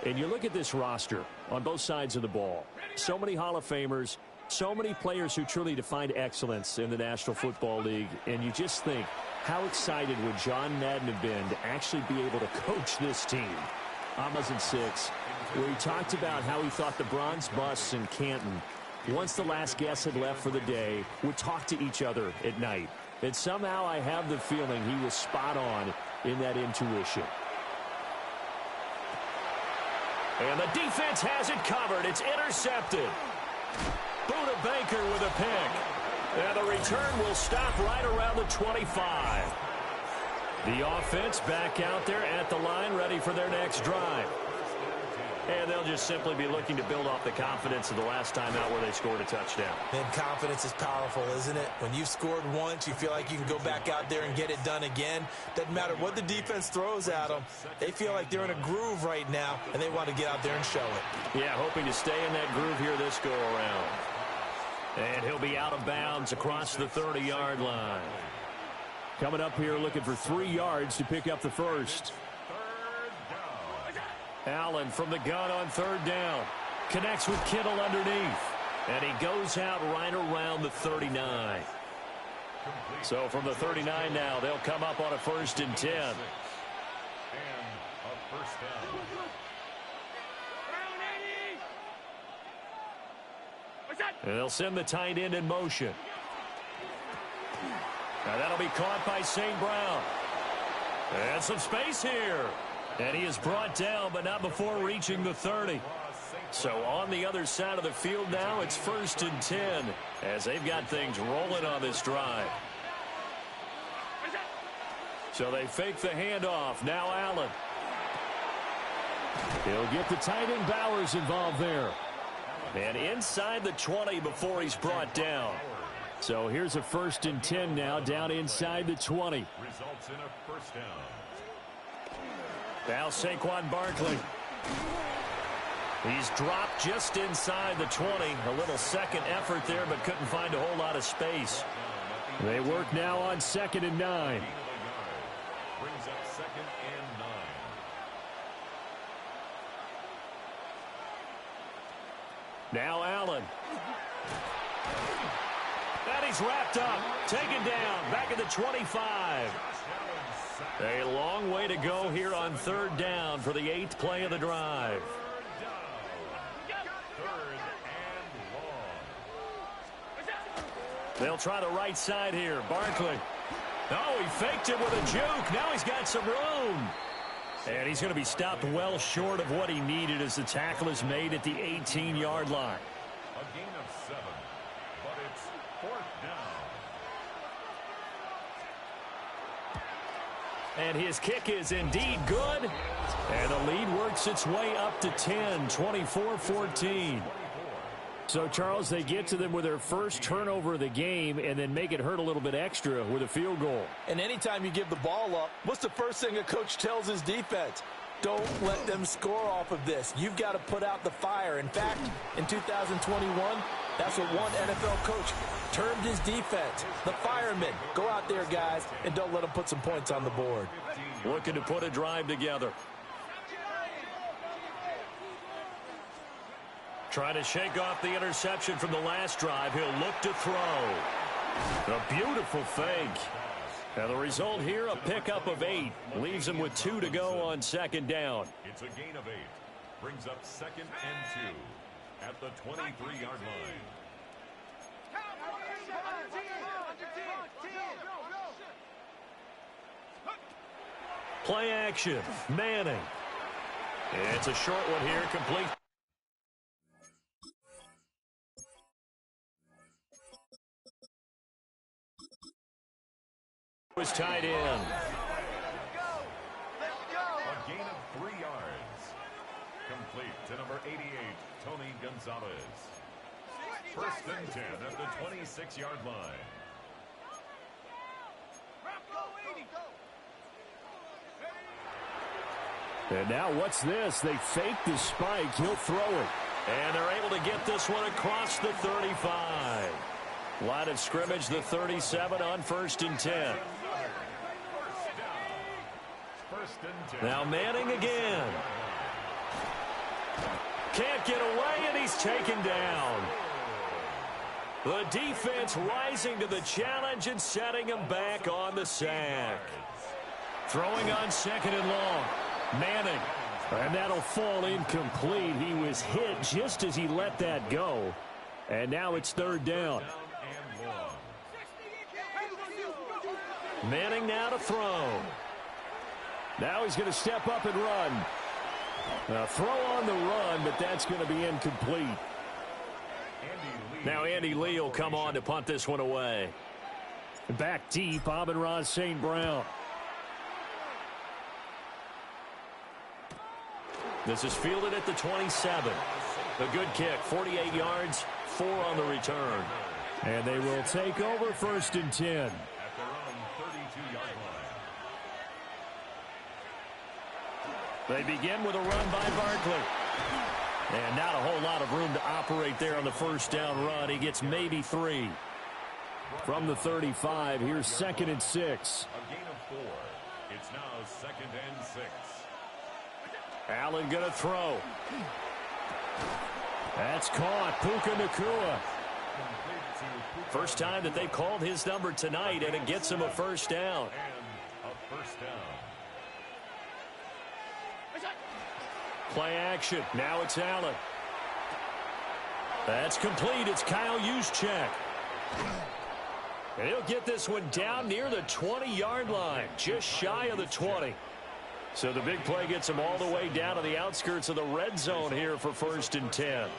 And you look at this roster on both sides of the ball. So many Hall of Famers, so many players who truly defined excellence in the National Football League. And you just think, how excited would John Madden have been to actually be able to coach this team? Amos in 6, where he talked about how he thought the bronze busts in Canton, once the last guest had left for the day, would talk to each other at night. And somehow I have the feeling he was spot on in that intuition. And the defense has it covered. It's intercepted. Buda Baker with a pick. And the return will stop right around the 25. The offense back out there at the line, ready for their next drive. And they'll just simply be looking to build off the confidence of the last time out where they scored a touchdown. And confidence is powerful, isn't it? When you've scored once, you feel like you can go back out there and get it done again. Doesn't matter what the defense throws at them. They feel like they're in a groove right now, and they want to get out there and show it. Yeah, hoping to stay in that groove here this go-around. And he'll be out of bounds across the 30-yard line. Coming up here looking for 3 yards to pick up the first. Allen from the gun on third down. Connects with Kittle underneath. And he goes out right around the 39. So from the 39 now, they'll come up on a 1st and 10. And a first down. And they'll send the tight end in motion. Now that'll be caught by St. Brown. And some space here. And he is brought down, but not before reaching the 30. So on the other side of the field now, it's 1st and 10 as they've got things rolling on this drive. So they fake the handoff. Now Allen. He'll get the tight end Bowers involved there. And inside the 20 before he's brought down. So here's a 1st and 10 now, down inside the 20. Results in a first down. Now Saquon Barkley. He's dropped just inside the 20. A little second effort there, but couldn't find a whole lot of space. They work now on 2nd and 9. Brings up 2nd and 9. Now Allen. And he's wrapped up. Taken down. Back at the 25. A long way to go here on 3rd down for the 8th play of the drive. They'll try the right side here. Barkley. Oh, he faked it with a juke. Now he's got some room. And he's going to be stopped well short of what he needed as the tackle is made at the 18-yard line. A gain of 7, but it's 4th down. And his kick is indeed good. And the lead works its way up to 10, 24-14. So, Charles, they get to them with their first turnover of the game and then make it hurt a little bit extra with a field goal. And anytime you give the ball up, what's the first thing a coach tells his defense? Don't let them score off of this. You've got to put out the fire. In fact, in 2021, that's what one NFL coach termed his defense. The firemen. Go out there, guys, and don't let them put some points on the board. Looking to put a drive together. Trying to shake off the interception from the last drive. He'll look to throw. A beautiful fake. And the result here, a pickup of 8. Leaves him with 2 to go on 2nd down. It's a gain of 8. Brings up 2nd and 2 at the 23-yard line. Play action. Manning. It's a short one here, complete. Was tied in. A gain of 3 yards. Complete to number 88, Tony Gonzalez. 1st and 10 at the 26-yard line. And now what's this? They fake the spike. He'll throw it. And they're able to get this one across the 35. Line of scrimmage, the 37 on 1st and 10. Now Manning again. Can't get away, and he's taken down. The defense rising to the challenge and setting him back on the sack. Throwing on 2nd and long. Manning. And that'll fall incomplete. He was hit just as he let that go. And now it's 3rd down. Manning now to throw. Now he's going to step up and run. A throw on the run, but that's going to be incomplete. Now Andy Lee will come on to punt this one away. Back deep, Amon-Ra St. Brown. This is fielded at the 27. A good kick, 48 yards, 4 on the return. And they will take over 1st and 10. At their own 32-yard line. They begin with a run by Barkley. And not a whole lot of room to operate there on the 1st down run. He gets maybe 3. From the 35, here's 2nd and 6. A gain of 4. It's now 2nd and 6. Allen going to throw. That's caught. Puka Nacua. First time that they've called his number tonight, and it gets him a first down. Play action. Now it's Allen. That's complete. It's Kyle Juszczyk. And he'll get this one down near the 20-yard line, just shy of the 20. So the big play gets him all the way down to the outskirts of the red zone here for 1st and 10.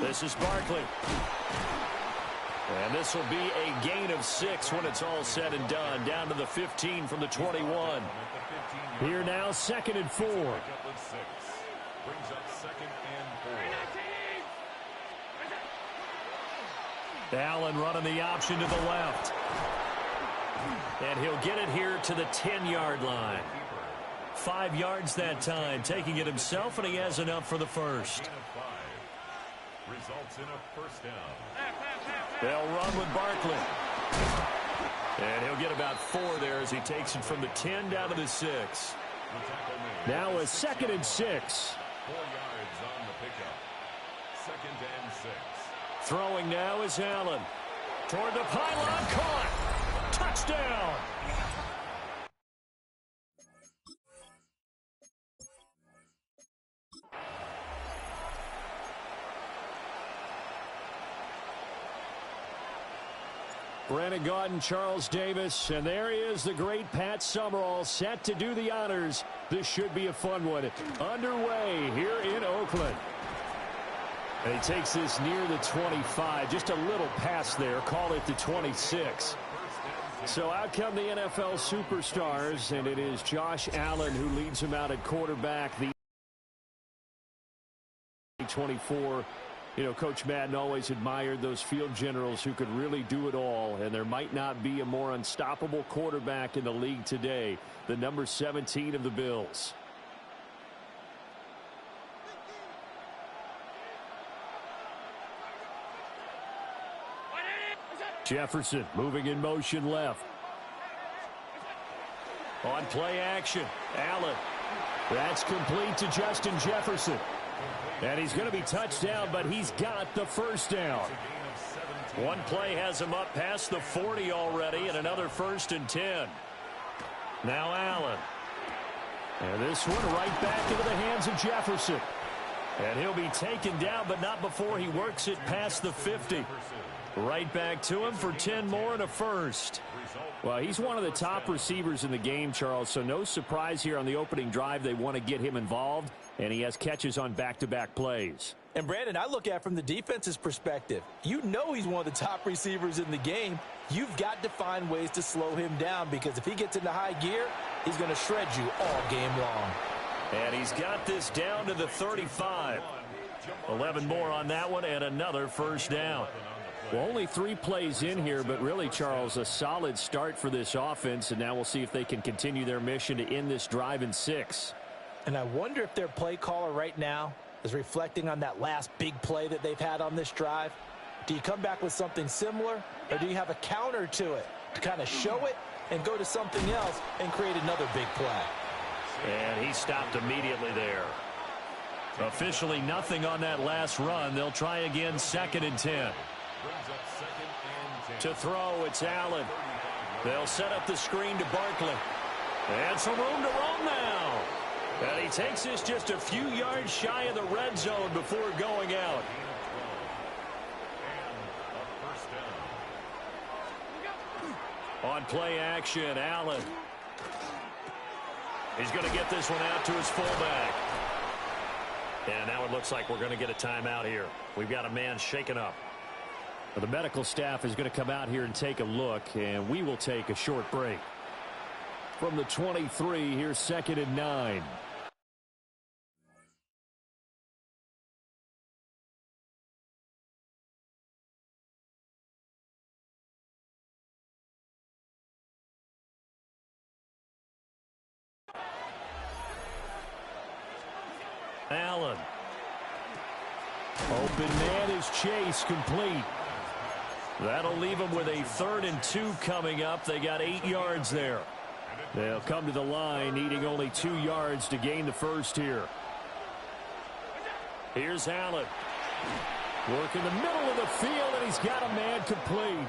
This is Barkley. And this will be a gain of 6 when it's all said and done, down to the 15 from the 21. Here now, 2nd and 4. Brings up 2nd and 4. Allen running the option to the left. And he'll get it here to the 10-yard line. 5 yards that time, taking it himself, and he has enough for the first. Results in a first down. They'll run with Barkley. And he'll get about 4 there as he takes it from the 10 down to the 6. Now a 2nd and 6. 4 yards on the pickup. 2nd and 6. Throwing now is Allen. Toward the pylon, caught. Touchdown. Brandon Gaudin, Charles Davis, and there he is, the great Pat Summerall, set to do the honors. This should be a fun one. Underway here in Oakland. And he takes this near the 25, just a little past there, call it the 26. So out come the NFL superstars, and it is Josh Allen who leads him out at quarterback. The 24. You know, Coach Madden always admired those field generals who could really do it all, and there might not be a more unstoppable quarterback in the league today, the number 17 of the Bills. Jefferson moving in motion left. On play action, Allen. That's complete to Justin Jefferson. And he's going to be touched down, but he's got the first down. One play has him up past the 40 already, and another 1st and 10. Now Allen. And this one right back into the hands of Jefferson. And he'll be taken down, but not before he works it past the 50. Right back to him for 10 more and a first. Well, he's one of the top receivers in the game, Charles, so no surprise here on the opening drive. They want to get him involved, and he has catches on back-to-back plays. And, Brandon, I look at it from the defense's perspective. You know he's one of the top receivers in the game. You've got to find ways to slow him down, because if he gets into high gear, he's going to shred you all game long. And he's got this down to the 35. 11 more on that one, and another first down. Well, only 3 plays in here, but really, Charles, a solid start for this offense, and now we'll see if they can continue their mission to end this drive in 6. And I wonder if their play caller right now is reflecting on that last big play that they've had on this drive. Do you come back with something similar, or do you have a counter to it to kind of show it and go to something else and create another big play? And he stopped immediately there. Officially nothing on that last run. They'll try again, 2nd and 10. To throw, it's Allen. They'll set up the screen to Barkley. And some room to roam now. And he takes this just a few yards shy of the red zone before going out. On play action, Allen. He's going to get this one out to his fullback. And now it looks like we're going to get a timeout here. We've got a man shaken up. Well, the medical staff is going to come out here and take a look, and we will take a short break. From the 23, here's 2nd and 9. Allen. Open man is Chase, complete. That'll leave them with a 3rd and 2 coming up. They got 8 yards there. They'll come to the line needing only 2 yards to gain the first here. Here's Allen. Working the middle of the field, and he's got a man complete.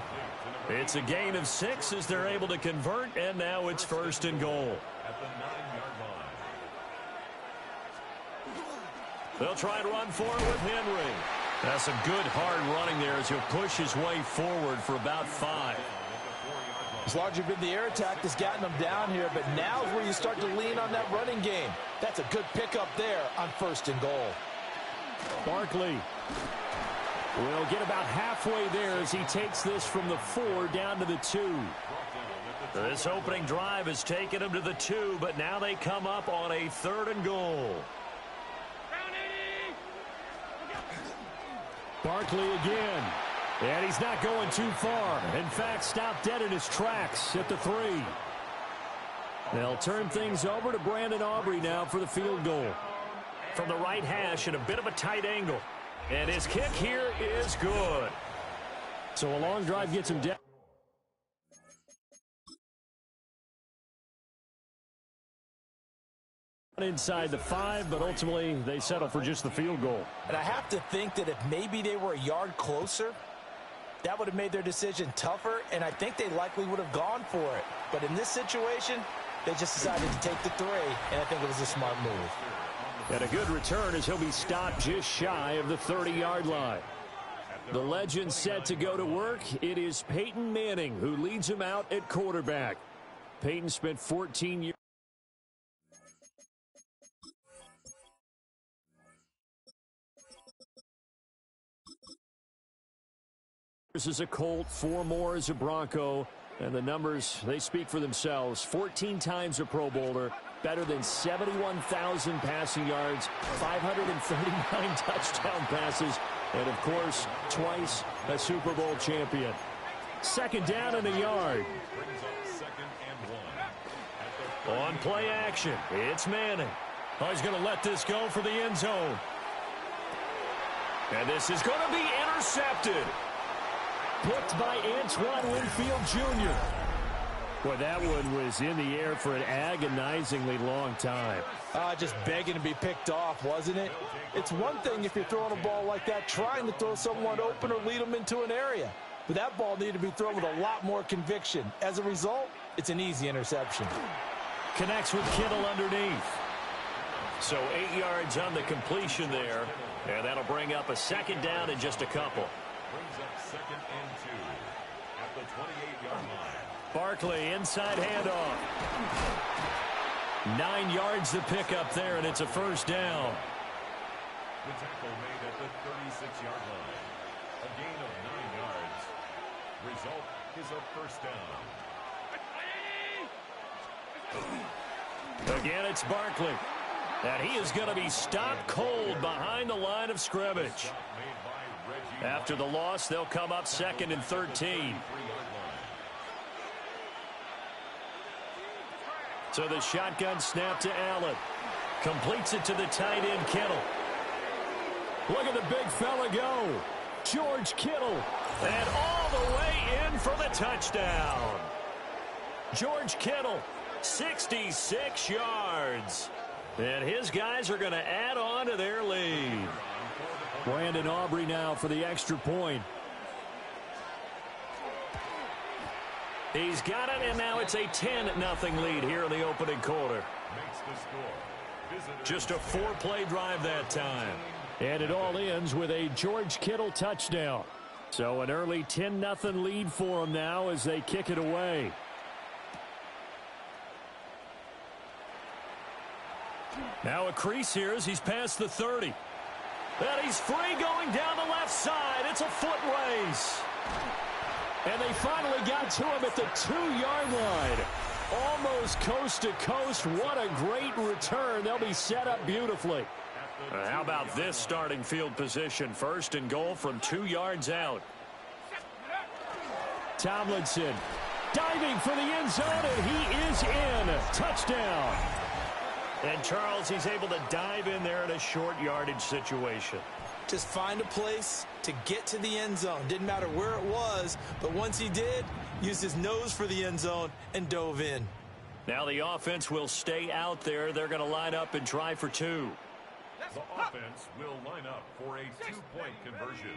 It's a gain of 6 as they're able to convert, and now it's 1st and goal. At the 9-yard line. They'll try and run for it with Henry. That's some good hard running there as he'll push his way forward for about 5. It's largely been the air attack that's gotten them down here, but now is where you start to lean on that running game. That's a good pickup there on 1st and goal. Barkley will get about halfway there as he takes this from the 4 down to the 2. This opening drive has taken him to the 2, but now they come up on a 3rd and goal. Barkley again. And he's not going too far. In fact, stopped dead in his tracks at the 3. They'll turn things over to Brandon Aubrey now for the field goal. From the right hash at a bit of a tight angle. And his kick here is good. So a long drive gets him down. Inside the 5, but ultimately they settle for just the field goal. And I have to think that if maybe they were a yard closer, that would have made their decision tougher, and I think they likely would have gone for it. But in this situation, they just decided to take the 3, and I think it was a smart move. And a good return as he'll be stopped just shy of the 30-yard line. The legend set to go to work. It is Peyton Manning who leads him out at quarterback. Peyton spent 14 years. As a Colt, 4 more as a Bronco, and the numbers, they speak for themselves. 14 times a Pro Bowler, better than 71,000 passing yards, 539 touchdown passes, and of course, twice a Super Bowl champion. 2nd down and a yard. On play action, it's Manning. Oh, he's going to let this go for the end zone. And this is going to be intercepted. Picked by Antoine Winfield Jr. Boy, that one was in the air for an agonizingly long time. Just begging to be picked off, wasn't it? It's one thing if you're throwing a ball like that, trying to throw someone open or lead them into an area. But that ball needed to be thrown with a lot more conviction. As a result, it's an easy interception. Connects with Kittle underneath. So 8 yards on the completion there. And that'll bring up a 2nd down in just a couple. Brings up 2nd and 2 at the 28-yard line. Barkley, inside handoff. 9 yards the pickup there, and it's a 1st down. The tackle made at the 36-yard line. A gain of 9 yards. Result is a 1st down. Again, it's Barkley. And he is going to be stopped cold behind the line of scrimmage. After the loss, they'll come up 2nd and 13. So the shotgun snap to Allen. Completes it to the tight end, Kittle. Look at the big fella go. George Kittle. And all the way in for the touchdown. George Kittle, 66 yards. And his guys are going to add on to their lead. Brandon Aubrey now for the extra point. He's got it, and now it's a 10-0 lead here in the opening quarter. Just a 4-play drive that time. And it all ends with a George Kittle touchdown. So an early 10-0 lead for them now as they kick it away. Now a crease here as he's past the 30. And he's free going down the left side. It's a foot race. And they finally got to him at the 2-yard line. Almost coast to coast. What a great return. They'll be set up beautifully. How about this starting field position? 1st and goal from 2 yards out. Tomlinson diving for the end zone, and he is in. Touchdown. And Charles, he's able to dive in there in a short yardage situation. Just find a place to get to the end zone. Didn't matter where it was, but once he did, used his nose for the end zone and dove in. Now the offense will stay out there. They're going to line up and try for 2. The offense will line up for a two-point conversion.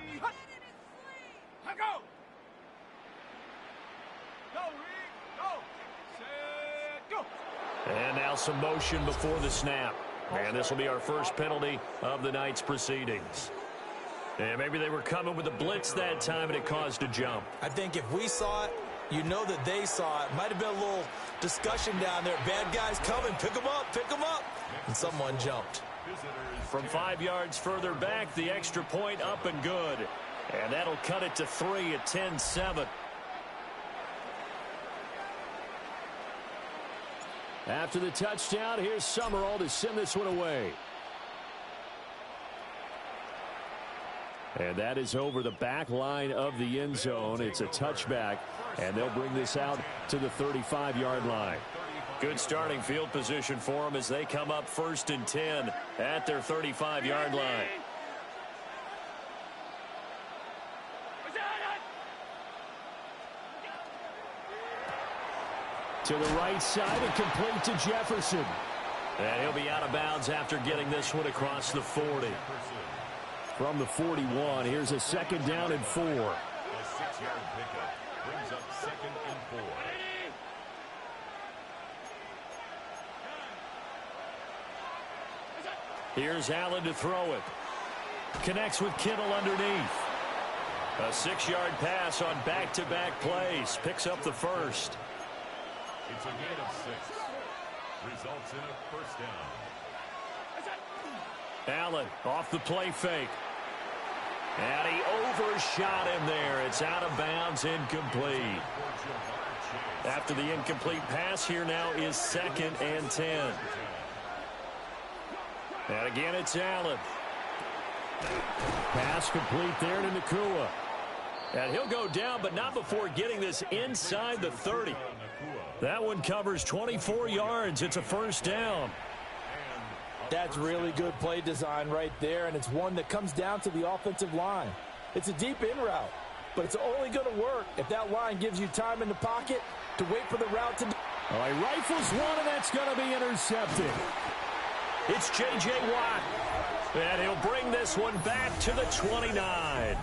And now some motion before the snap. And this will be our first penalty of the night's proceedings. And maybe they were coming with a blitz that time and it caused a jump. I think if we saw it, you know that they saw it. Might have been a little discussion down there. Bad guys coming. Pick them up. Pick them up. And someone jumped. From 5 yards further back, the extra point up and good. And that'll cut it to 3 at 10-7. After the touchdown, here's Summerall to send this one away. And that is over the back line of the end zone. It's a touchback, and they'll bring this out to the 35-yard line. Good starting field position for them as they come up 1st and 10 at their 35-yard line. To the right side and complete to Jefferson. And he'll be out of bounds after getting this one across the 40. From the 41, here's a 2nd down and 4. A 6-yard pickup brings up 2nd and 4. Here's Allen to throw it. Connects with Kittle underneath. A 6-yard pass on back-to-back plays. Picks up the first. It's a gain of 6. Results in a 1st down. Allen off the play fake. And he overshot him there. It's out of bounds, incomplete. After the incomplete pass, here now is 2nd and 10. And again, it's Allen. Pass complete there to Nacua. And he'll go down, but not before getting this inside the 30. That one covers 24 yards. It's a 1st down. That's really good play design right there, and it's one that comes down to the offensive line. It's a deep in route, but it's only going to work if that line gives you time in the pocket to wait for the route to... All right, rifles one, and that's going to be intercepted. It's J.J. Watt, and he'll bring this one back to the 29.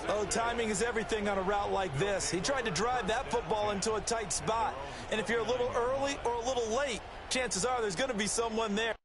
Oh, timing is everything on a route like this. He tried to drive that football into a tight spot, and if you're a little early or a little late, chances are there's going to be someone there.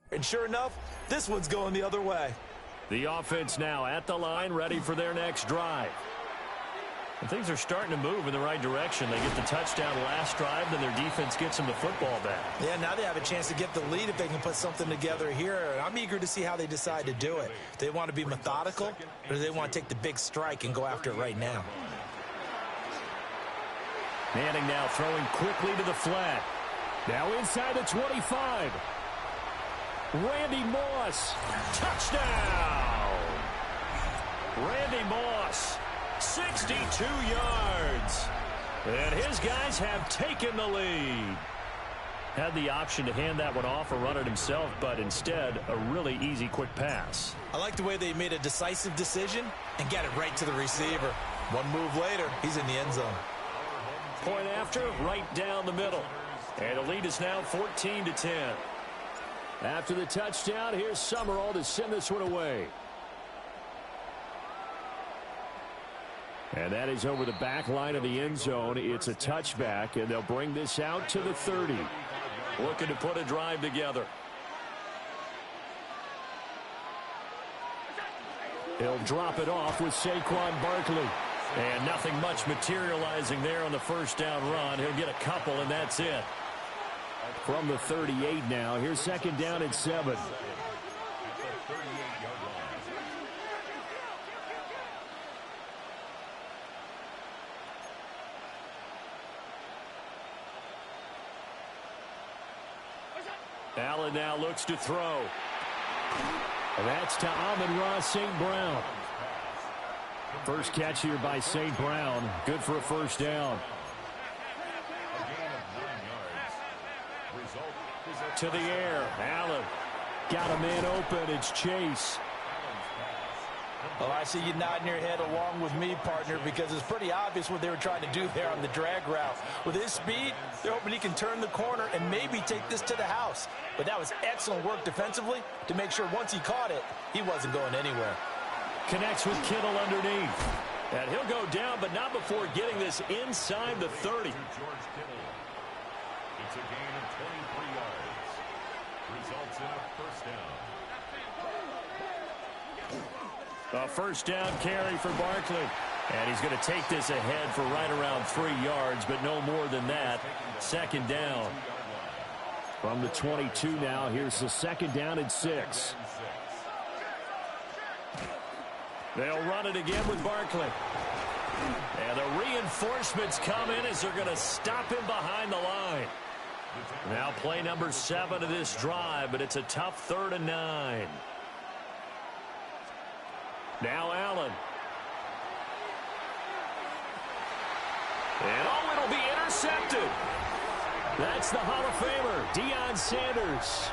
And sure enough, this one's going the other way. The offense now at the line, ready for their next drive. And things are starting to move in the right direction. They get the touchdown last drive, then their defense gets them the football back. Yeah, now they have a chance to get the lead if they can put something together here. And I'm eager to see how they decide to do it. Do they want to be methodical, or do they want to take the big strike and go after it right now? Manning now throwing quickly to the flat. Now inside the 25. Randy Moss, touchdown! Randy Moss, 62 yards. And his guys have taken the lead. Had the option to hand that one off or run it himself, but instead, a really easy, quick pass. I like the way they made a decisive decision and got it right to the receiver. One move later, he's in the end zone. Point after, right down the middle. And the lead is now 14-10. After the touchdown, here's Summerall to send this one away. And that is over the back line of the end zone. It's a touchback, and they'll bring this out to the 30. Looking to put a drive together. He'll drop it off with Saquon Barkley. And nothing much materializing there on the first down run. He'll get a couple, and that's it. From the 38 now, here's 2nd down and 7. Allen now looks to throw. And that's to Amon-Ra St. Brown. First catch here by St. Brown. Good for a first down. To the air. Allen got a man open. It's Chase. Well, I see you nodding your head along with me, partner, because it's pretty obvious what they were trying to do there on the drag route. With his speed, they're hoping he can turn the corner and maybe take this to the house. But that was excellent work defensively to make sure once he caught it, he wasn't going anywhere. Connects with Kittle underneath. And he'll go down, but not before getting this inside the 30. It's a gain of 23 yards. Results in a first down. A first down carry for Barkley. And he's going to take this ahead for right around 3 yards, but no more than that. Second down. From the 22 now, here's the second down and 6. They'll run it again with Barkley. And the reinforcements come in as they're going to stop him behind the line. Now play number 7 of this drive, but it's a tough 3rd and 9. Now Allen. And oh, it'll be intercepted. That's the Hall of Famer, Deion Sanders.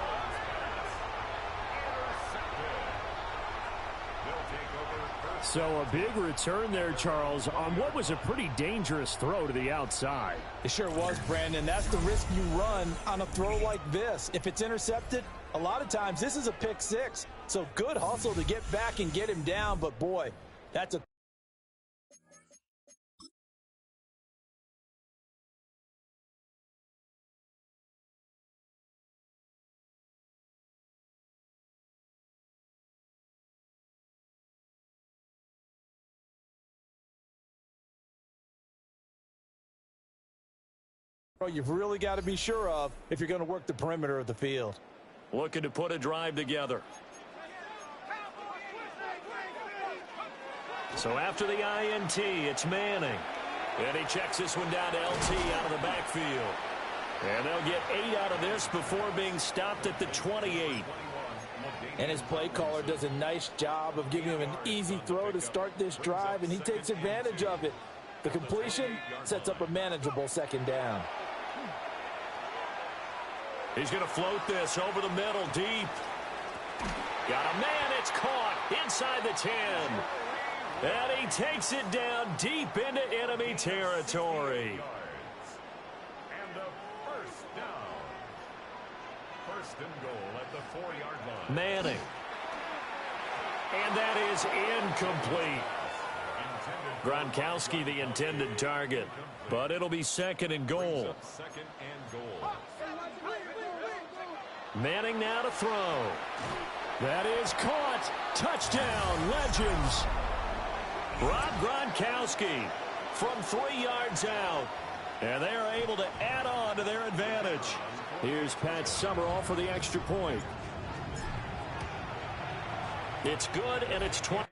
So a big return there, Charles, on what was a pretty dangerous throw to the outside. It sure was, Brandon. That's the risk you run on a throw like this. If it's intercepted, a lot of times this is a pick 6. So good hustle to get back and get him down. But, boy, that's a... you've really got to be sure of if you're going to work the perimeter of the field. Looking to put a drive together. So after the INT, it's Manning. And he checks this one down to LT out of the backfield. And they'll get 8 out of this before being stopped at the 28. And his play caller does a nice job of giving him an easy throw to start this drive, and he takes advantage of it. The completion sets up a manageable second down. He's going to float this over the middle, deep. Got a man, it's caught inside the 10. And he takes it down deep into enemy territory. And a first down. First and goal at the 4-yard line. Manning. And that is incomplete. Gronkowski, the intended target. But it'll be second and goal. Second and goal. Manning now to throw. That is caught. Touchdown, Legends. Rob Gronkowski from 3 yards out. And they are able to add on to their advantage. Here's Pat Summerall for the extra point. It's good, and it's 20.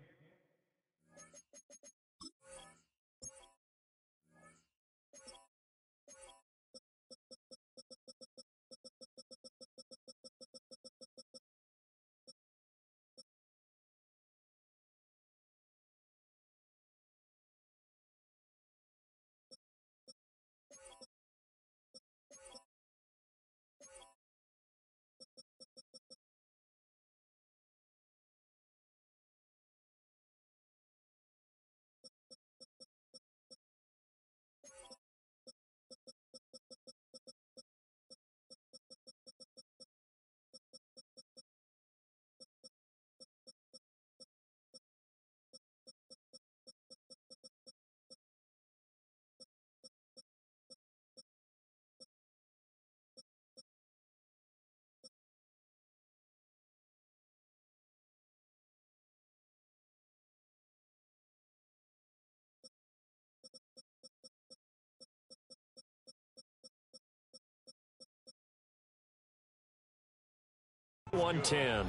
.110.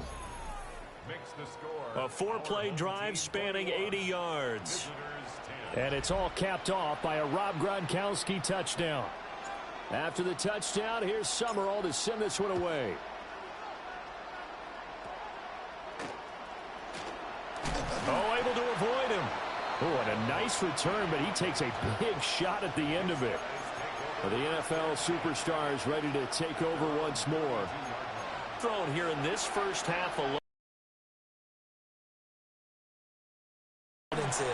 A 4-play drive spanning 80 yards. And it's all capped off by a Rob Gronkowski touchdown. After the touchdown, here's Summerall to send this one away. Oh, and a nice return, but he takes a big shot at the end of it. Well, the NFL superstar is ready to take over once more. Thrown here in this first half alone.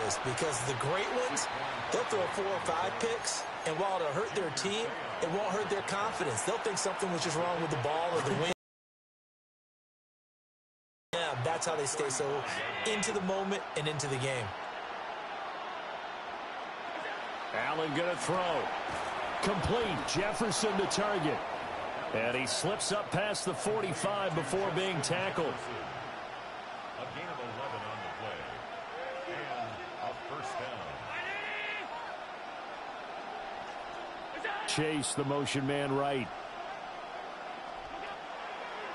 Is because the great ones, they'll throw 4 or 5 picks, and while it'll hurt their team, it won't hurt their confidence. They'll think something was just wrong with the ball or the wind. Yeah, that's how they stay so into the moment and into the game. Allen gonna throw. Complete. Jefferson to target. And he slips up past the 45 before being tackled. A gain of 11 on the play. And a first down. Chase, the motion man right.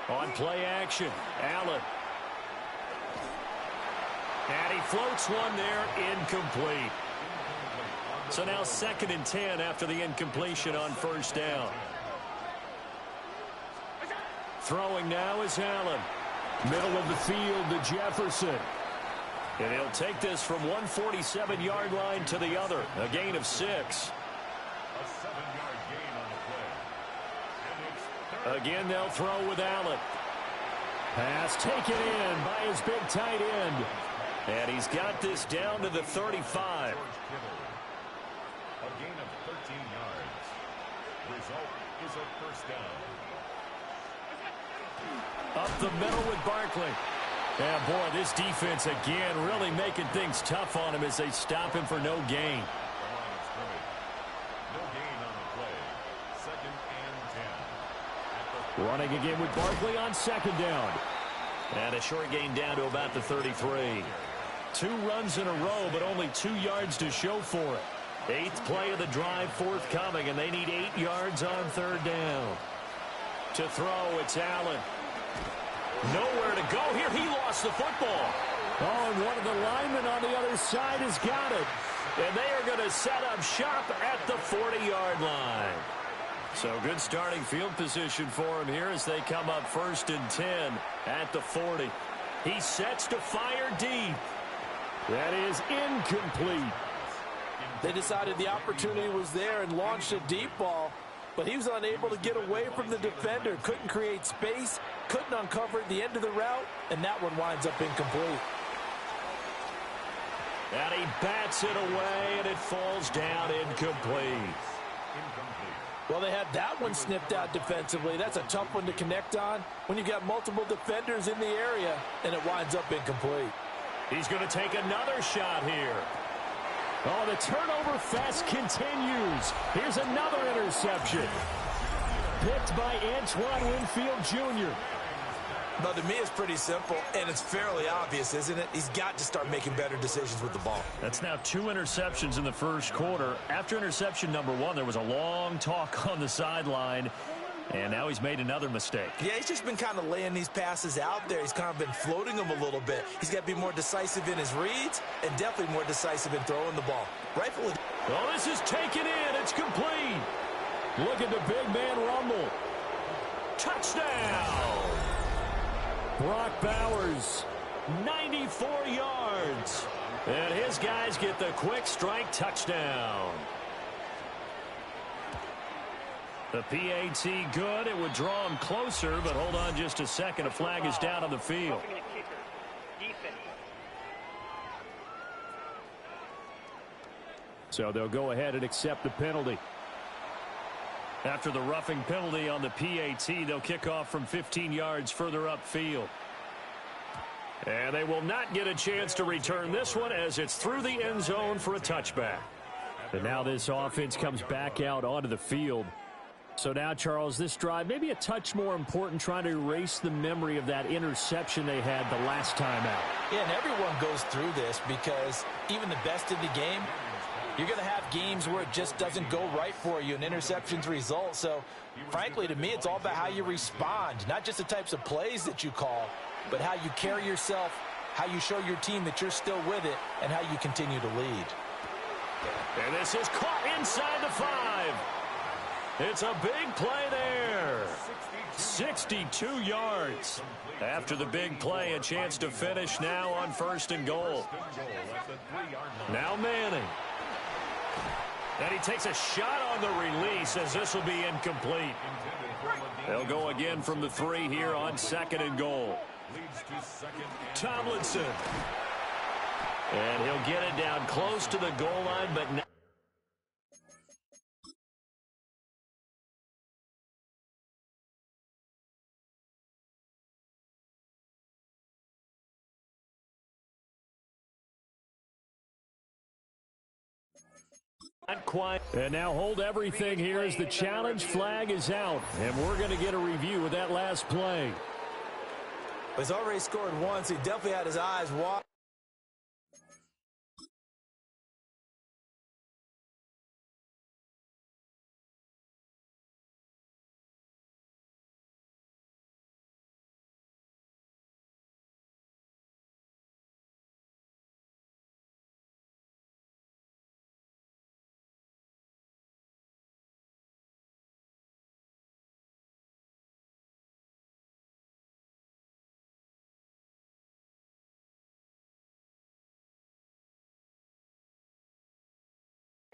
On play action, Allen. And he floats one there, incomplete. So now 2nd and 10 after the incompletion on first down. Throwing now is Allen. Middle of the field to Jefferson. And he'll take this from 147-yard line to the other. A gain of 6. A 7-yard gain on the play. Again, they'll throw with Allen. Pass taken in by his big tight end. And he's got this down to the 35. A gain of 13 yards. Result is a first down. Up the middle with Barkley. Yeah, boy, this defense again really making things tough on him as they stop him for no gain. No gain on the play. 2nd and 10. Running again with Barkley on 2nd down. And a short gain down to about the 33. 2 runs in a row, but only 2 yards to show for it. 8th play of the drive forthcoming, and they need 8 yards on 3rd down. To throw, it's Allen. Nowhere to go here. He lost the football. Oh, and one of the linemen on the other side has got it. And they are going to set up shop at the 40-yard line. So good starting field position for him here as they come up 1st and 10 at the 40. He sets to fire deep. That is incomplete. They decided the opportunity was there and launched a deep ball, but he was unable to get away from the defender, couldn't create space, couldn't uncover the end of the route, and that one winds up incomplete. And he bats it away, and it falls down incomplete. Well, they had that one snipped out defensively. That's a tough one to connect on when you've got multiple defenders in the area, and it winds up incomplete. He's going to take another shot here. Oh, the turnover fest continues. Here's another interception. Picked by Antoine Winfield Jr. But to me, it's pretty simple, and it's fairly obvious, isn't it? He's got to start making better decisions with the ball. That's now 2 interceptions in the first quarter. After interception number 1, there was a long talk on the sideline, and now he's made another mistake. Yeah, he's just been kind of laying these passes out there. He's kind of been floating them a little bit. He's got to be more decisive in his reads and definitely more decisive in throwing the ball. Rightfully. Oh, this is taken in. It's complete. Look at the big man rumble. Touchdown. Brock Bowers, 94 yards. And his guys get the quick strike touchdown. The PAT good. It would draw him closer, but hold on just a second. A flag is down on the field. So they'll go ahead and accept the penalty. After the roughing penalty on the PAT, they'll kick off from 15 yards further upfield. And they will not get a chance to return this one as it's through the end zone for a touchback. And now this offense comes back out onto the field. So now, Charles, this drive maybe a touch more important, trying to erase the memory of that interception they had the last time out. Yeah, and everyone goes through this because even the best in the game, you're going to have games where it just doesn't go right for you, and interceptions result. So, frankly, to me, it's all about how you respond, not just the types of plays that you call, but how you carry yourself, how you show your team that you're still with it, and how you continue to lead. And this is caught inside the 5. It's a big play there. 62 yards. After the big play, a chance to finish now on 1st and goal. Now Manning. And he takes a shot on the release as this will be incomplete. They'll go again from the 3 here on 2nd and goal. Tomlinson. And he'll get it down close to the goal line, but now. Not quite. And now hold everything here as the challenge flag is out. And we're going to get a review of that last play. He's already scored once. He definitely had his eyes wide.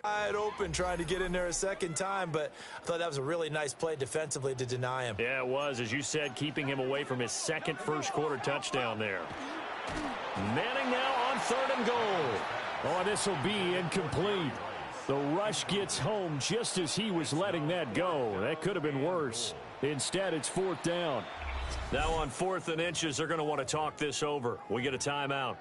Wide open, trying to get in there a second time, but I thought that was a really nice play defensively to deny him. Yeah, it was, as you said, keeping him away from his second first-quarter touchdown there. Manning now on 3rd and goal. Oh, this will be incomplete. The rush gets home just as he was letting that go. That could have been worse. Instead, it's 4th down. Now on 4th and inches, they're going to want to talk this over. We get a timeout.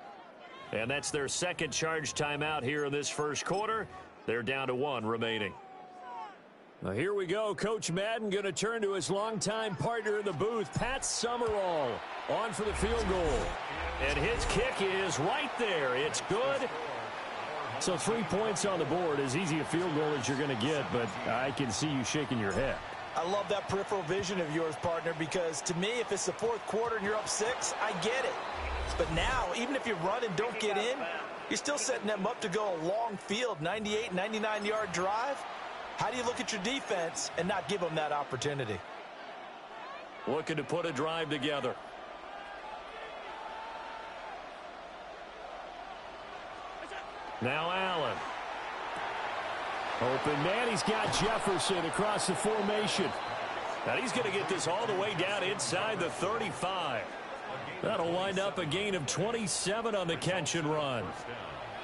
And that's their second charge timeout here in this first quarter. They're down to 1 remaining. Now here we go. Coach Madden going to turn to his longtime partner in the booth, Pat Summerall, on for the field goal. And his kick is right there. It's good. So 3 points on the board. As easy a field goal as you're going to get, but I can see you shaking your head. I love that peripheral vision of yours, partner, because to me, if it's the 4th quarter and you're up 6, I get it. But now, even if you run and don't get in, you're still setting them up to go a long field, 98, 99-yard drive. How do you look at your defense and not give them that opportunity? Looking to put a drive together. Now Allen. Open man, he's got Jefferson across the formation. Now he's going to get this all the way down inside the 35. That'll wind up a gain of 27 on the catch and run.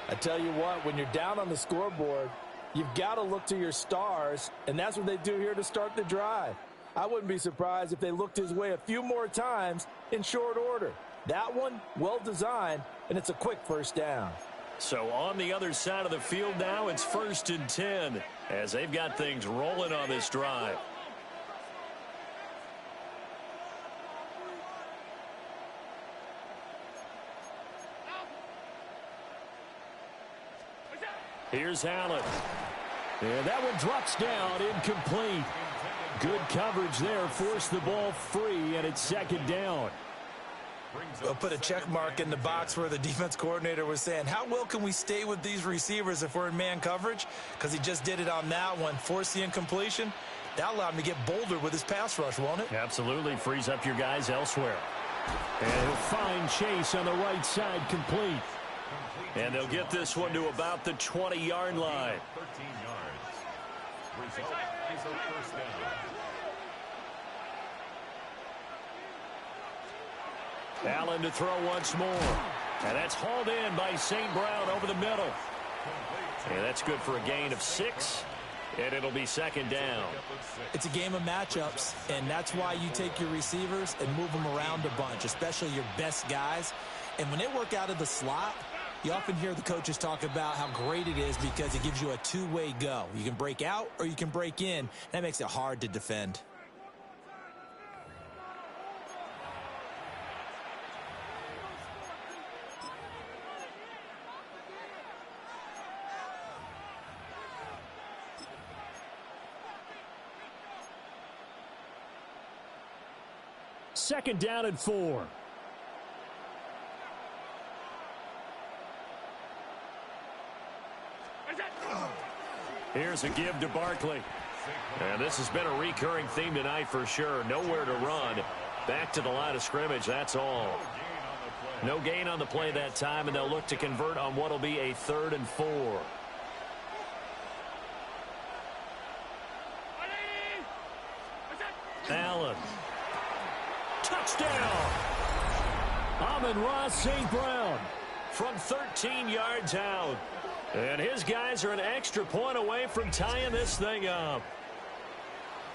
I tell you what, when you're down on the scoreboard, you've got to look to your stars, and that's what they do here to start the drive. I wouldn't be surprised if they looked his way a few more times in short order. That one, well designed, and it's a quick 1st down. So on the other side of the field now, it's 1st and 10 as they've got things rolling on this drive. Here's Allen. And that one drops down, incomplete. Good coverage there, forced the ball free, and it's 2nd down. They'll put a check mark in the box where the defense coordinator was saying, how well can we stay with these receivers if we're in man coverage? Because he just did it on that one, forced the incompletion. That allowed him to get bolder with his pass rush, won't it? Absolutely, frees up your guys elsewhere. And he'll find Chase on the right side, complete. And they'll get this one to about the 20-yard line. 13 yards. Result is a 1st down. Allen to throw once more. And that's hauled in by St. Brown over the middle. And that's good for a gain of 6. And it'll be 2nd down. It's a game of matchups, and that's why you take your receivers and move them around a bunch, especially your best guys. And when they work out of the slot, you often hear the coaches talk about how great it is because it gives you a two-way go. You can break out or you can break in. That makes it hard to defend. Second down and 4. Here's a give to Barkley. And this has been a recurring theme tonight for sure. Nowhere to run. Back to the line of scrimmage, that's all. No gain on the play that time, and they'll look to convert on what will be a 3rd and 4. Allen. Touchdown! Amon-Ra St. Brown from 13 yards out. And his guys are an extra point away from tying this thing up.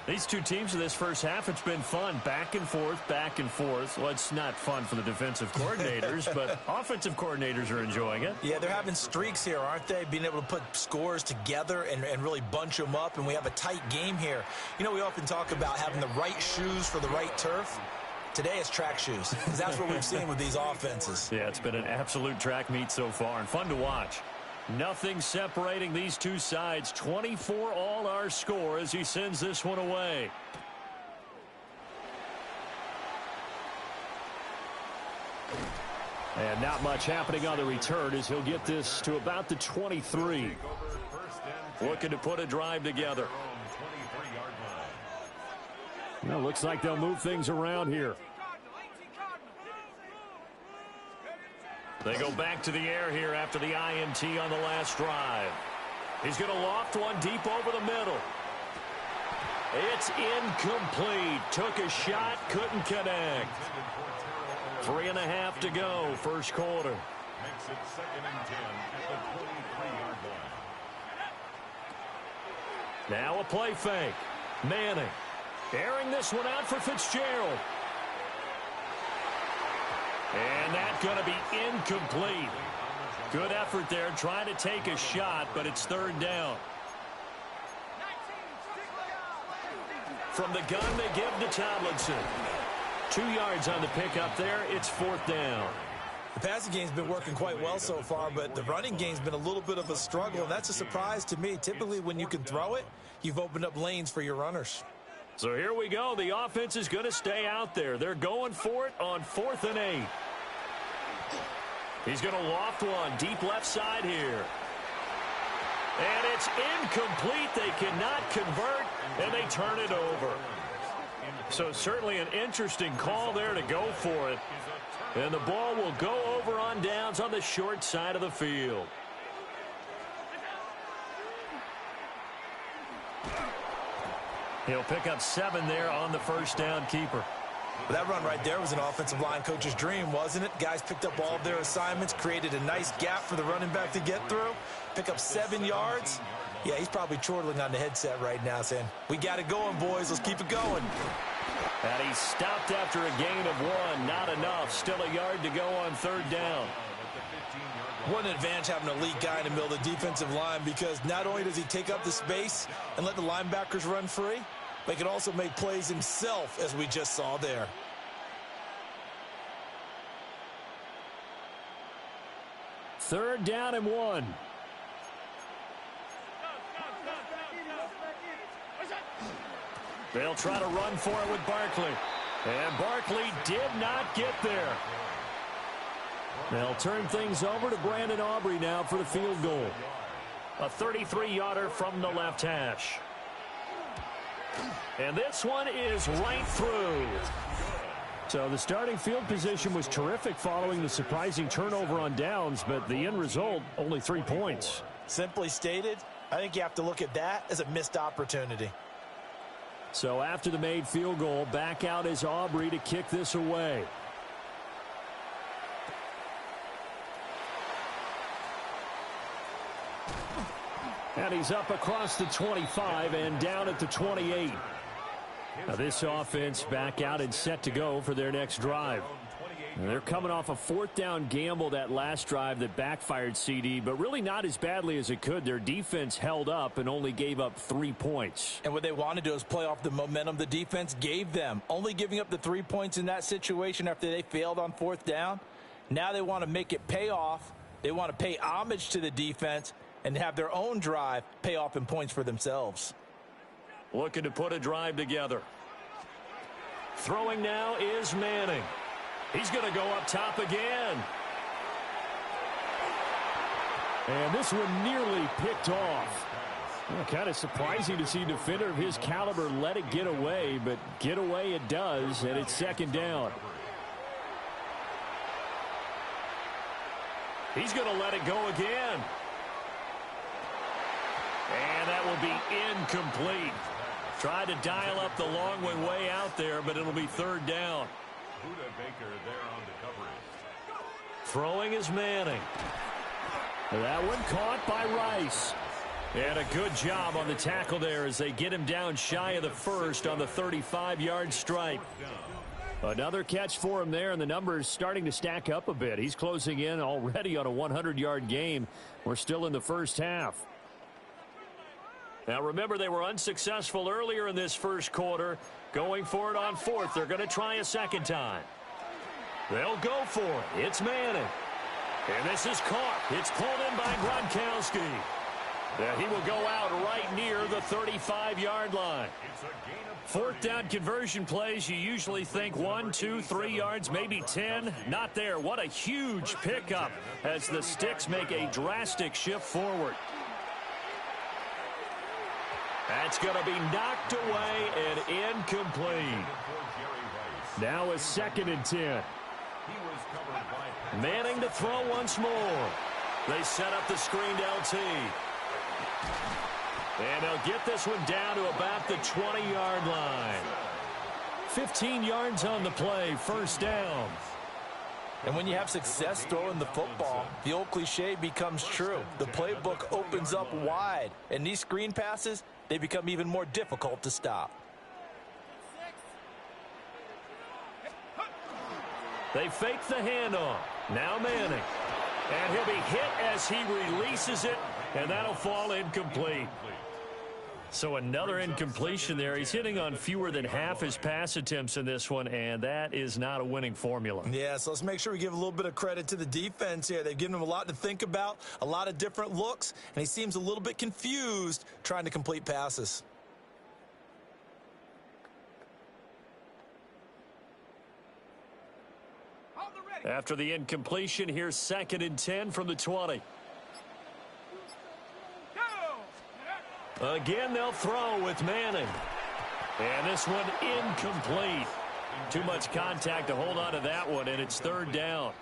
These two teams in this first half, it's been fun. Back and forth, back and forth. Well, it's not fun for the defensive coordinators, but offensive coordinators are enjoying it. Yeah, they're having streaks here, aren't they? Being able to put scores together and really bunch them up, and we have a tight game here. You know, we often talk about having the right shoes for the right turf. Today it's track shoes, because that's what we've seen with these offenses. Yeah, it's been an absolute track meet so far, and fun to watch. Nothing separating these two sides. 24 all our score as he sends this one away. And not much happening on the return as he'll get this to about the 23. Looking to put a drive together. Well, looks like they'll move things around here. They go back to the air here after the INT on the last drive. He's going to loft one deep over the middle. It's incomplete. Took a shot, couldn't connect. 3.5 to go, first quarter. Makes it 2nd and 10 at the 23-yard line. Now a play fake. Manning airing this one out for Fitzgerald. And that's going to be incomplete. Good effort there trying to take a shot, but it's 3rd down. From the gun, they give to Tomlinson. 2 yards on the pickup there. It's 4th down. The passing game's been working quite well so far, but the running game's been a little bit of a struggle, and that's a surprise to me. Typically, when you can throw it, you've opened up lanes for your runners. So here we go. The offense is going to stay out there. They're going for it on 4th and 8. He's going to loft one deep left side here. And it's incomplete. They cannot convert, and they turn it over. So certainly an interesting call there to go for it. And the ball will go over on downs on the short side of the field. He'll pick up 7 there on the first down keeper. That run right there was an offensive line coach's dream, wasn't it? Guys picked up all of their assignments, created a nice gap for the running back to get through, pick up 7 yards. Yeah, he's probably chortling on the headset right now saying, we got it going, boys. Let's keep it going. And he stopped after a gain of 1. Not enough. Still a yard to go on 3rd down. What an advantage having an elite guy in the middle of the defensive line, because not only does he take up the space and let the linebackers run free, but he can also make plays himself, as we just saw there. Third down and 1. They'll try to run for it with Barkley. And Barkley did not get there. They'll turn things over to Brandon Aubrey now for the field goal. A 33-yarder from the left hash. And this one is right through. So the starting field position was terrific following the surprising turnover on downs, but the end result, only 3 points. Simply stated, I think you have to look at that as a missed opportunity. So after the made field goal, back out is Aubrey to kick this away. And he's up across the 25 and down at the 28. Now this offense back out and set to go for their next drive. And they're coming off a 4th down gamble that last drive that backfired CD, but really not as badly as it could. Their defense held up and only gave up 3 points. And what they want to do is play off the momentum the defense gave them. Only giving up the 3 points in that situation after they failed on 4th down. Now they want to make it pay off. They want to pay homage to the defense and have their own drive pay off in points for themselves. Looking to put a drive together. Throwing now is Manning. He's going to go up top again. And this one nearly picked off. Well, kind of surprising to see a defender of his caliber let it get away, but get away it does, and it's second down. He's going to let it go again. And that will be incomplete. Tried to dial up the long way out there, but it'll be third down. Buda Baker there on the coverage. Throwing is Manning. That one caught by Rice. And a good job on the tackle there as they get him down shy of the first on the 35-yard stripe. Another catch for him there, and the numbers starting to stack up a bit. He's closing in already on a 100-yard game. We're still in the first half. Now, remember, they were unsuccessful earlier in this first quarter. Going for it on fourth. They're going to try a second time. They'll go for it. It's Manning. And this is caught. It's pulled in by Gronkowski. And he will go out right near the 35-yard line. Fourth down conversion plays, you usually think 1, 2, 3 yards, maybe 10. Not there. What a huge pickup as the Sticks make a drastic shift forward. That's going to be knocked away and incomplete. Now a 2nd and 10. Manning to throw once more. They set up the screened LT. And they'll get this one down to about the 20-yard line. 15 yards on the play, first down. And when you have success throwing the football, the old cliche becomes true. The playbook opens up wide, and these screen passes, they become even more difficult to stop. They fake the handoff. Now Manning. And he'll be hit as he releases it, and that'll fall incomplete. So another incompletion there. He's hitting on fewer than half his pass attempts in this one, and that is not a winning formula. Yeah, so let's make sure we give a little bit of credit to the defense here. They've given him a lot to think about, a lot of different looks, and he seems a little bit confused trying to complete passes. After the incompletion, here's 2nd and 10 from the 20. Again, they'll throw with Manning. And this one incomplete. Too much contact to hold on to that one, and it's third down.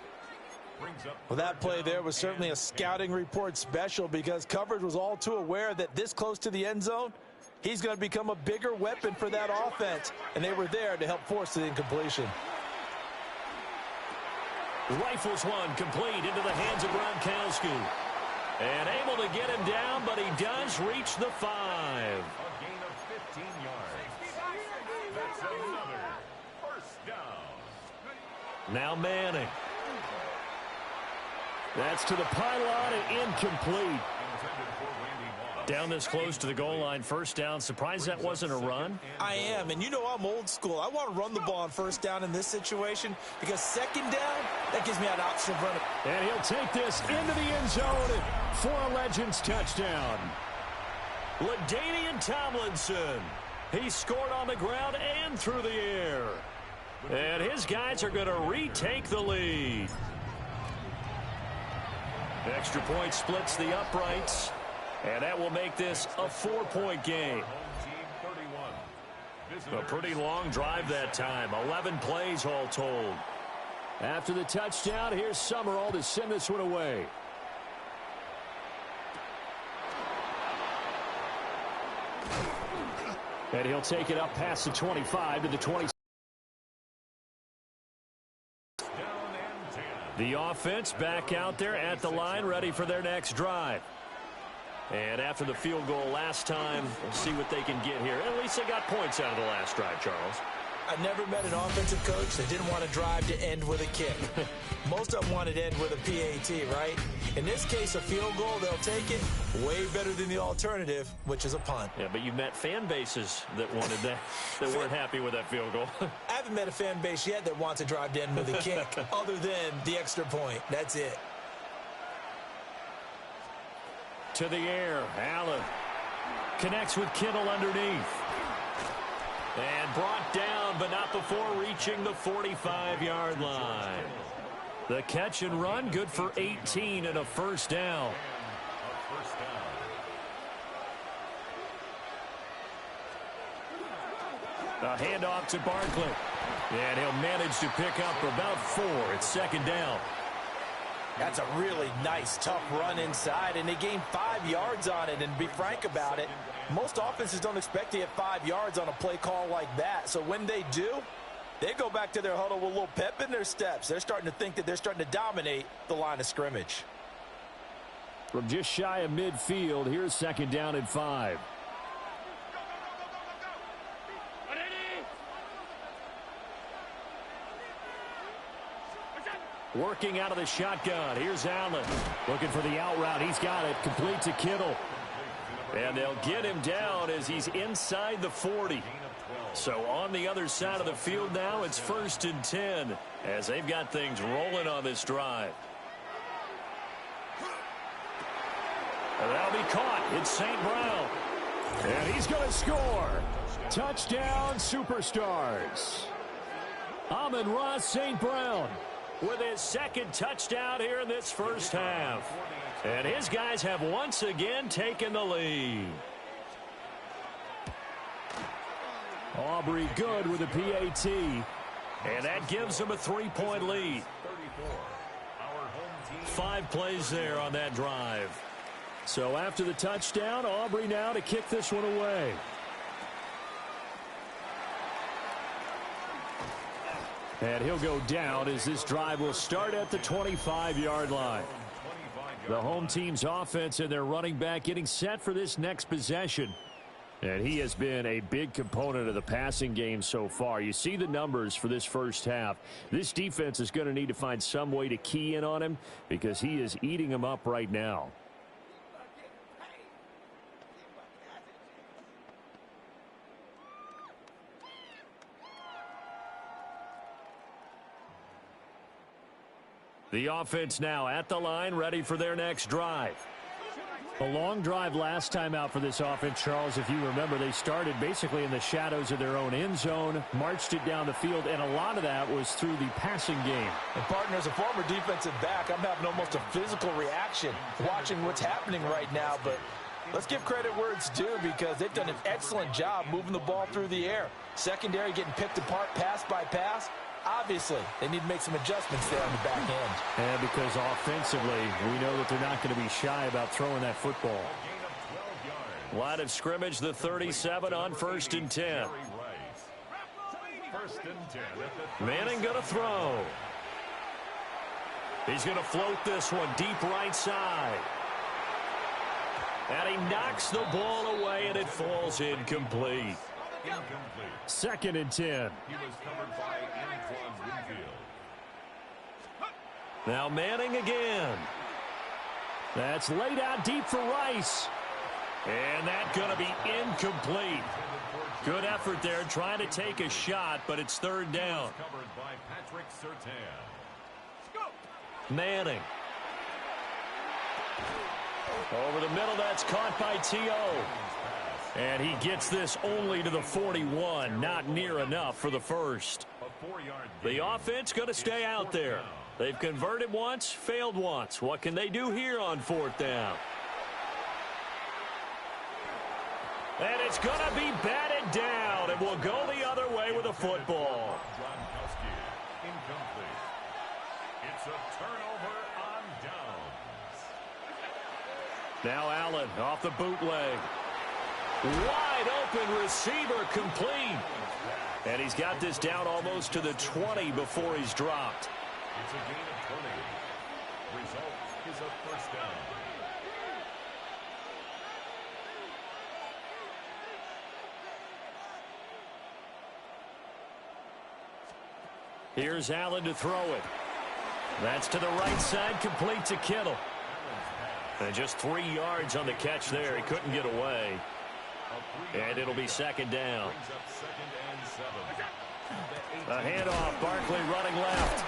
Well, that play there was certainly a scouting report special because coverage was all too aware that this close to the end zone, he's going to become a bigger weapon for that offense, and they were there to help force the incompletion. Rifles one complete into the hands of Gronkowski. And able to get him down, but he does reach the 5. A gain of 15 yards. That's another first down. Now Manning. That's to the pylon and incomplete. Down this close to the goal line, first down. Surprised that wasn't a run? I am, and you know I'm old school. I want to run the ball on first down in this situation because second down, that gives me an option of running. And he'll take this into the end zone for a Legends touchdown. LaDainian Tomlinson. He scored on the ground and through the air. And his guys are going to retake the lead. Extra point splits the uprights. And that will make this a 4-point game. A pretty long drive that time. 11 plays all told. After the touchdown, here's Summerall to send this one away. And he'll take it up past the 25 to the 20. The offense back out there at the line, ready for their next drive. And after the field goal last time, we'll see what they can get here. At least they got points out of the last drive, Charles. I never met an offensive coach that didn't want to drive to end with a kick. Most of them wanted to end with a PAT, right? In this case, a field goal, they'll take it. Way better than the alternative, which is a punt. Yeah, but you've met fan bases that wanted that, that weren't happy with that field goal. I haven't met a fan base yet that wants to drive to end with a kick, other than the extra point. That's it. To the air, Allen connects with Kittle underneath. And brought down, but not before reaching the 45-yard line. The catch and run, good for 18 and a first down. A handoff to Barkley. And he'll manage to pick up about 4. It's second down. That's a really nice, tough run inside, and they gained 5 yards on it. And to be frank about it, most offenses don't expect to get 5 yards on a play call like that. So when they do, they go back to their huddle with a little pep in their steps. They're starting to think that they're starting to dominate the line of scrimmage. From just shy of midfield, here's second down and 5. Working out of the shotgun. Here's Allen. Looking for the out route. He's got it. Complete to Kittle. And they'll get him down as he's inside the 40. So on the other side of the field now, it's 1st and 10 as they've got things rolling on this drive. And that'll be caught. It's St. Brown. And he's going to score. Touchdown, Superstars. Amon-Ra St. Brown with his second touchdown here in this first half. And his guys have once again taken the lead. Aubrey good with a PAT. And that gives them a 3-point lead. 5 plays there on that drive. So after the touchdown, Aubrey now to kick this one away. And he'll go down as this drive will start at the 25-yard line. The home team's offense and their running back getting set for this next possession. And he has been a big component of the passing game so far. You see the numbers for this first half. This defense is going to need to find some way to key in on him because he is eating them up right now. The offense now at the line, ready for their next drive. A long drive last time out for this offense, Charles. If you remember, they started basically in the shadows of their own end zone, marched it down the field, and a lot of that was through the passing game. And, partner, as a former defensive back, I'm having almost a physical reaction watching what's happening right now. But let's give credit where it's due because they've done an excellent job moving the ball through the air. Secondary getting picked apart pass by pass. Obviously, they need to make some adjustments there on the back end. And because offensively, we know that they're not going to be shy about throwing that football. Line of scrimmage, the 37 on 1st and 10. Manning going to throw. He's going to float this one deep right side. And he knocks the ball away, and it falls incomplete. 2nd and 10. He was covered by Antoine Winfield. Now Manning again. That's laid out deep for Rice. And that's going to be incomplete. Good effort there trying to take a shot, but it's 3rd down. Covered by Patrick Surtain. Manning. Over the middle, that's caught by T.O. And he gets this only to the 41. Not near enough for the first. The offense going to stay out there. They've converted once, failed once. What can they do here on 4th down? And it's going to be batted down. And will go the other way with the football. Incomplete. It's a turnover on downs. Now Allen off the bootleg. Wide open receiver complete. And he's got this down almost to the 20 before he's dropped. It's a gain of 20. Result is a 1st down. Here's Allen to throw it. That's to the right side, complete to Kittle. And just 3 yards on the catch there. He couldn't get away. And it'll be 2nd down. A handoff, Barkley running left.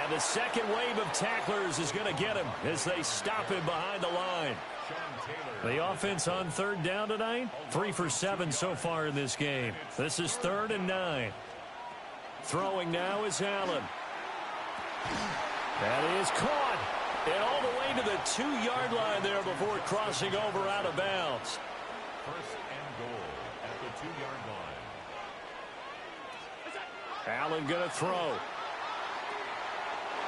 And the second wave of tacklers is going to get him as they stop him behind the line. The offense on 3rd down tonight, 3 for 7 so far in this game. This is 3rd and 9. Throwing now is Allen. That is caught. And all the way to the 2-yard line there before crossing over out of bounds. 1st and goal at the 2-yard line. Allen going to throw.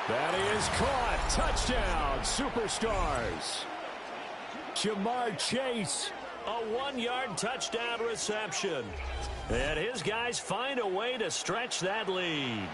That is caught. Touchdown, Superstars. Jamar Chase, a 1-yard touchdown reception. And his guys find a way to stretch that lead.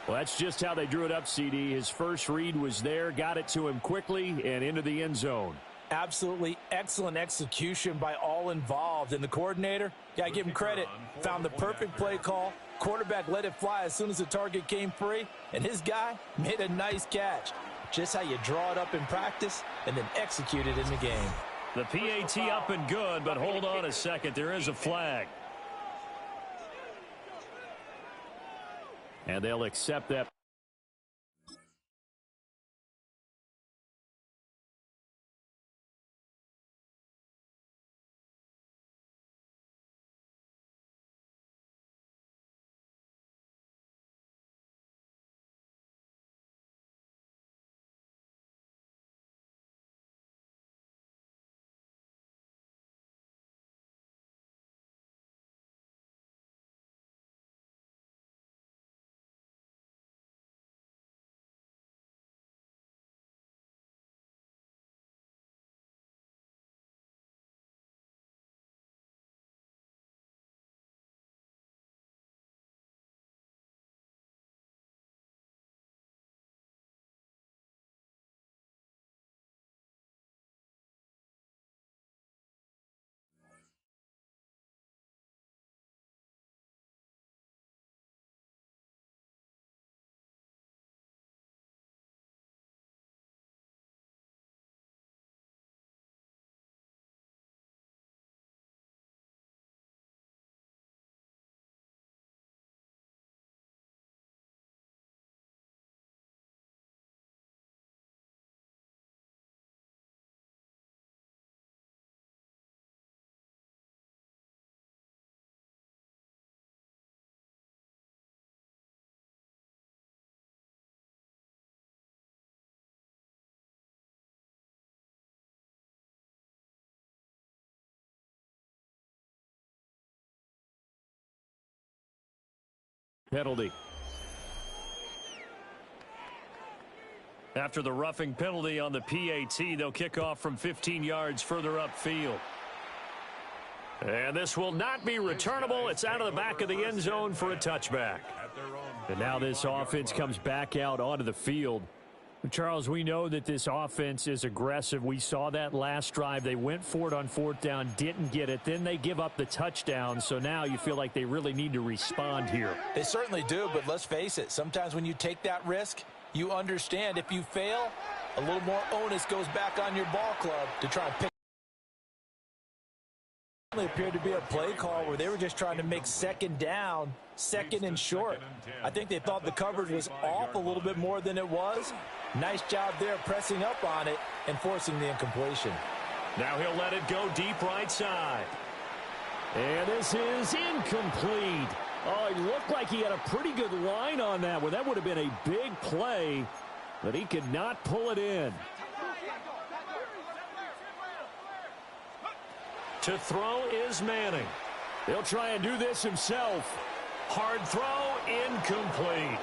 Well, that's just how they drew it up, CD. His first read was there, got it to him quickly, and into the end zone. Absolutely excellent execution by all involved. And the coordinator, got to give him credit, found the perfect play call. Quarterback let it fly as soon as the target came free, and his guy made a nice catch. Just how you draw it up in practice and then execute it in the game. The PAT up and good, but hold on a second. There is a flag. And they'll accept that. Penalty. After the roughing penalty on the PAT, they'll kick off from 15 yards further upfield. And this will not be returnable. It's out of the back of the end zone for a touchback. And now this offense comes back out onto the field. Charles, we know that this offense is aggressive. We saw that last drive. They went for it on 4th down, didn't get it. Then they give up the touchdown. So now you feel like they really need to respond here. They certainly do, but let's face it. Sometimes when you take that risk, you understand if you fail, a little more onus goes back on your ball club to try and pick. It appeared to be a play call where they were just trying to make 2nd down, 2nd and short. I think they thought the coverage was off a little bit more than it was. Nice job there pressing up on it and forcing the incompletion. Now he'll let it go deep right side. And this is incomplete. Oh, it looked like he had a pretty good line on that one. That would have been a big play, but he could not pull it in. To throw is Manning. He'll try and do this himself. Hard throw, incomplete.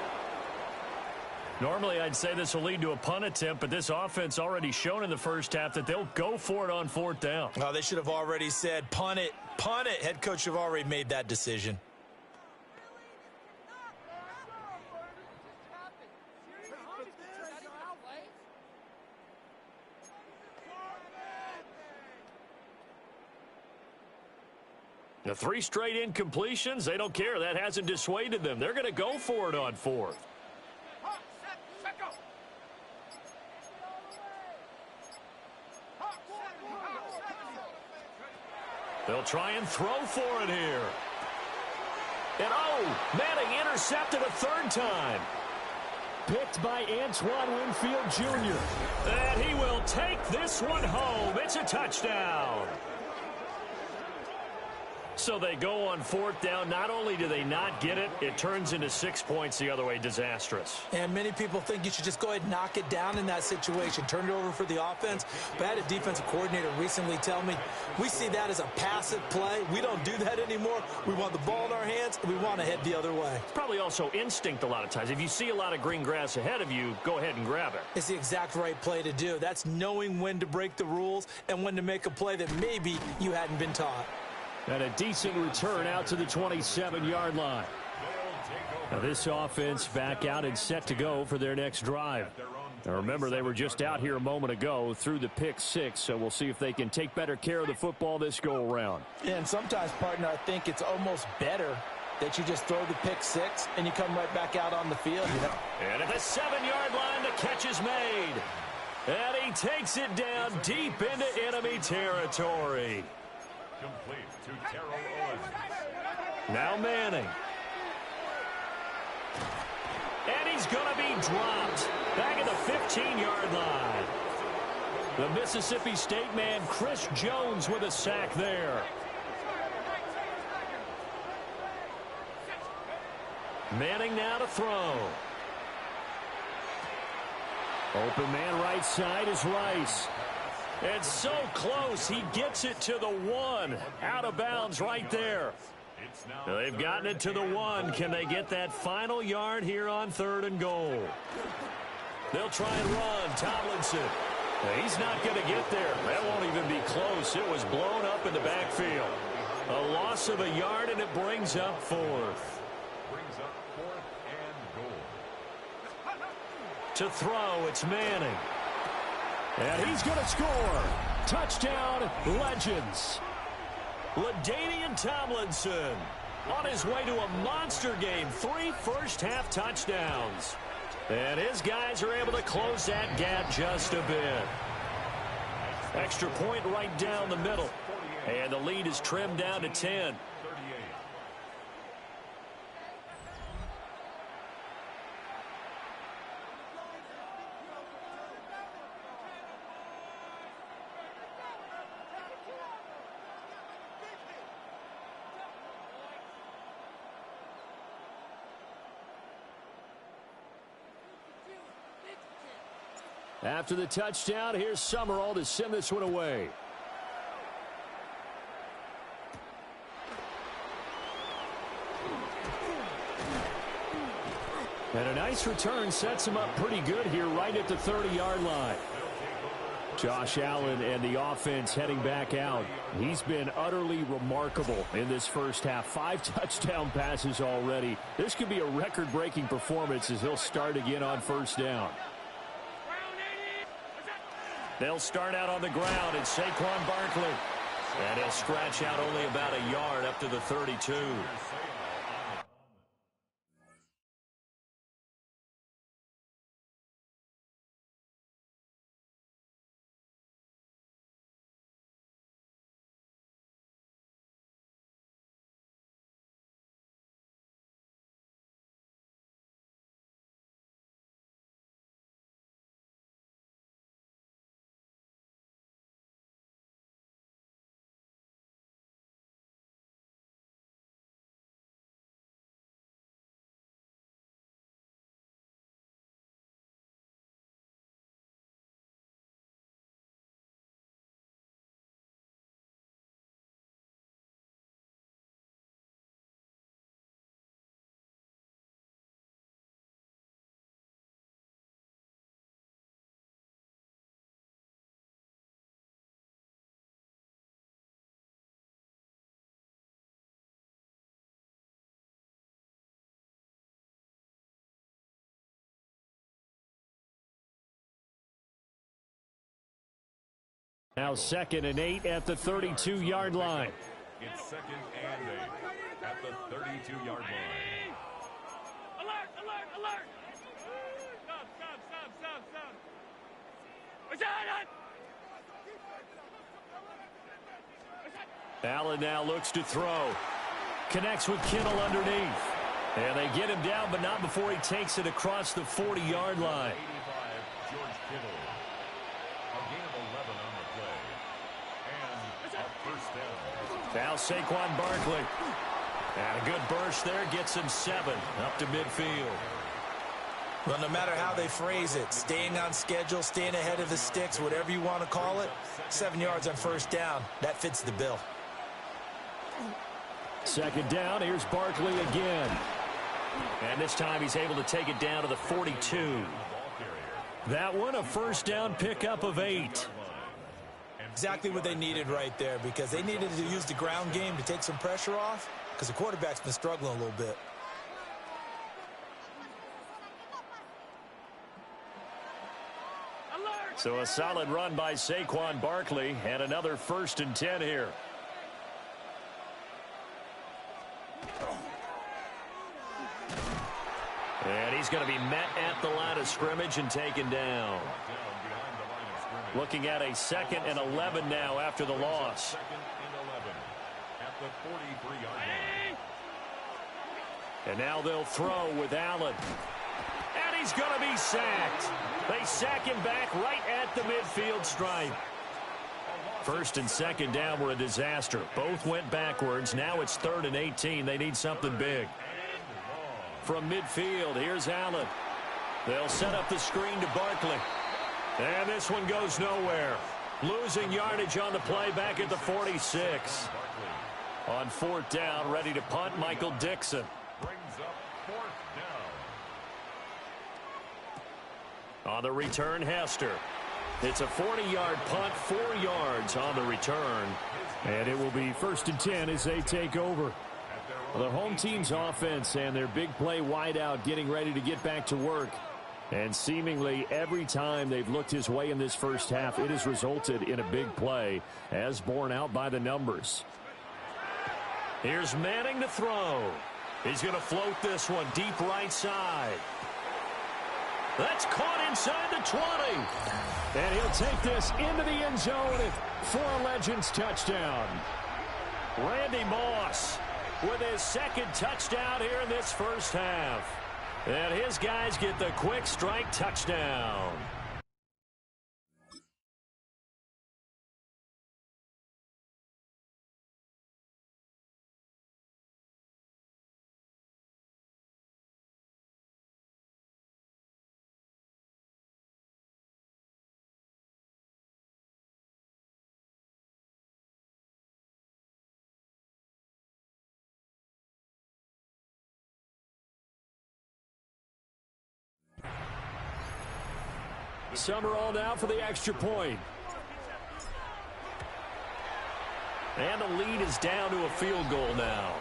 Normally, I'd say this will lead to a punt attempt, but this offense already shown in the first half that they'll go for it on 4th down. Oh, they should have already said, punt it, punt it. Head coach have already made that decision. The 3 straight incompletions, they don't care. That hasn't dissuaded them. They're going to go for it on 4th. They'll try and throw for it here. And oh, Manning intercepted a 3rd time. Picked by Antoine Winfield Jr. And he will take this one home. It's a touchdown. So they go on fourth down. Not only do they not get it, it turns into 6 points the other way. Disastrous. And many people think you should just go ahead and knock it down in that situation. Turn it over for the offense. But I had a defensive coordinator recently tell me, we see that as a passive play. We don't do that anymore. We want the ball in our hands, and we want to head the other way. It's probably also instinct a lot of times. If you see a lot of green grass ahead of you, go ahead and grab it. It's the exact right play to do. That's knowing when to break the rules and when to make a play that maybe you hadn't been taught. And a decent return out to the 27-yard line. Now this offense back out and set to go for their next drive. Now remember, they were just out here a moment ago through the pick six, so we'll see if they can take better care of the football this go-around. And sometimes, partner, I think it's almost better that you just throw the pick six and you come right back out on the field. You know? And at the 7-yard line, the catch is made. And he takes it down deep into enemy territory. Complete to Terrell Owens. Now Manning. And he's going to be dropped back at the 15-yard line. The Mississippi State man, Chris Jones, with a sack there. Manning now to throw. Open man right side is Rice. And so close, he gets it to the 1. Out of bounds right there. They've gotten it to the 1. Can they get that final yard here on 3rd and goal? They'll try and run. Tomlinson. He's not going to get there. That won't even be close. It was blown up in the backfield. A loss of a yard, and it brings up 4th. Brings up 4th and goal. To throw, it's Manning. And he's going to score. Touchdown, Legends. LaDainian Tomlinson on his way to a monster game. 3 first-half touchdowns. And his guys are able to close that gap just a bit. Extra point right down the middle. And the lead is trimmed down to 10. After the touchdown, here's Summerall to send this one away. And a nice return sets him up pretty good here right at the 30-yard line. Josh Allen and the offense heading back out. He's been utterly remarkable in this first half. 5 touchdown passes already. This could be a record-breaking performance as he'll start again on first down. They'll start out on the ground, and Saquon Barkley. And he'll scratch out only about a yard up to the 32. Now 2nd and 8 at the 32-yard line. It's 2nd and 8 at the 32-yard line. Alert, alert, alert! Stop, stop, stop, stop, stop! What's that? Allen now looks to throw. Connects with Kittle underneath. And they get him down, but not before he takes it across the 40-yard line. 85, George Kittle. A gain of 11 on the play. And a first down. Now Saquon Barkley. And a good burst there gets him 7 up to midfield. Well, no matter how they phrase it, staying on schedule, staying ahead of the sticks, whatever you want to call it, 7 yards on first down, that fits the bill. Second down, here's Barkley again. And this time he's able to take it down to the 42. That one, a first down pickup of 8. Exactly what they needed right there, because they needed to use the ground game to take some pressure off, because the quarterback's been struggling a little bit. So a solid run by Saquon Barkley, and another 1st and 10 here. And he's going to be met at the line of scrimmage and taken down. Looking at a 2nd and 11 now after the loss. 2nd and 11 at the 43-yard line. And now they'll throw with Allen. And he's going to be sacked. They sack him back right at the midfield stripe. 1st and 2nd down were a disaster. Both went backwards. Now it's 3rd and 18. They need something big. From midfield, here's Allen. They'll set up the screen to Barkley. And this one goes nowhere. Losing yardage on the play back at the 46. On 4th down, ready to punt, Michael Dixon. Brings up 4th down. On the return, Hester. It's a 40-yard punt, 4 yards on the return. And it will be 1st and 10 as they take over. The home team's offense and their big play wideout getting ready to get back to work. And seemingly every time they've looked his way in this first half, it has resulted in a big play, as borne out by the numbers. Here's Manning to throw. He's going to float this one deep right side. That's caught inside the 20. And he'll take this into the end zone for a Legends touchdown. Randy Moss with his 2nd touchdown here in this first half. And his guys get the quick strike touchdown. Summerall now for the extra point. And the lead is down to a field goal now.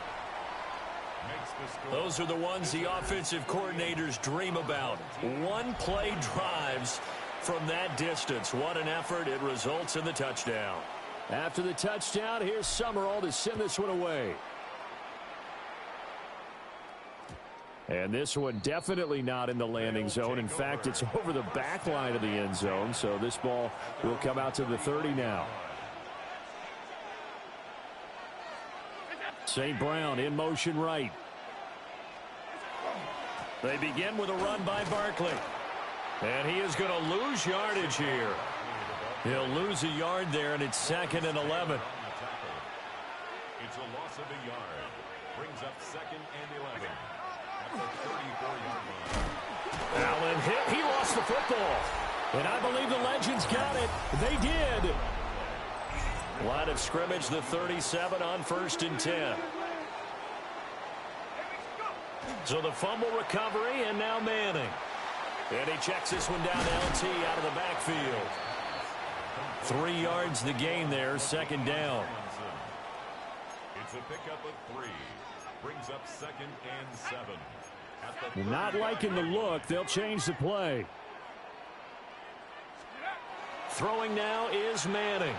Those are the ones the offensive coordinators dream about. One-play drives from that distance. What an effort. It results in the touchdown. After the touchdown, here's Summerall to send this one away. And this one definitely not in the landing zone. In fact, it's over the back line of the end zone. So this ball will come out to the 30 now. St. Brown in motion right. They begin with a run by Barkley. And he is going to lose yardage here. He'll lose a yard there, and it's 2nd and 11. It's a loss of a yard. Brings up 2nd and 11. The 34-yard line. Allen hit. He lost the football. And I believe the Legends got it. They did. Line of scrimmage, the 37 on 1st and 10. So the fumble recovery, and now Manning. And he checks this one down to LT out of the backfield. 3 yards the gain there, 2nd down. It's a pickup of 3. Brings up 2nd and 7. Not liking the look. They'll change the play. Throwing now is Manning.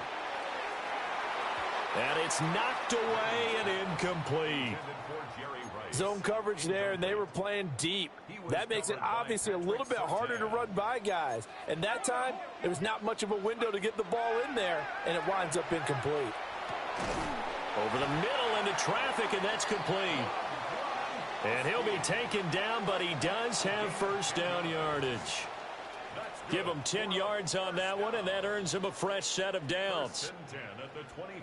And it's knocked away and incomplete. Zone coverage there, and they were playing deep. That makes it obviously a little bit harder to run by guys. And that time, there was not much of a window to get the ball in there, and it winds up incomplete. Over the middle into traffic, and that's complete. And he'll be taken down, but he does have 1st down yardage. Give him 10 yards on that one, and that earns him a fresh set of downs.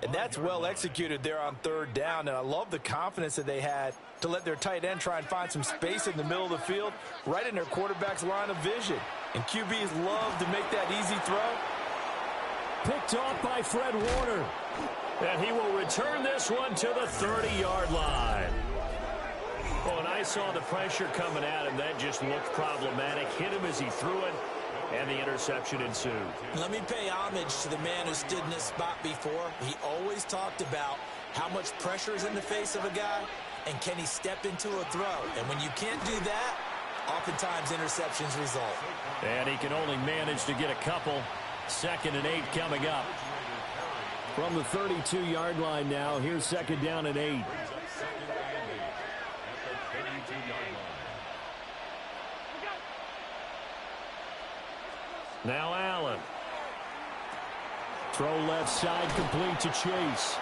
And that's well executed there on third down, and I love the confidence that they had to let their tight end try and find some space in the middle of the field, right in their quarterback's line of vision. And QBs love to make that easy throw. Picked off by Fred Warner. And he will return this one to the 30-yard line. Well, when I saw the pressure coming at him, that just looked problematic. Hit him as he threw it, and the interception ensued. Let me pay homage to the man who stood in this spot before. He always talked about how much pressure is in the face of a guy, and can he step into a throw. And when you can't do that, oftentimes interceptions result. And he can only manage to get a couple. 2nd and 8 coming up. From the 32-yard line now, here's 2nd down and 8. Now Allen. Throw left side complete to Chase.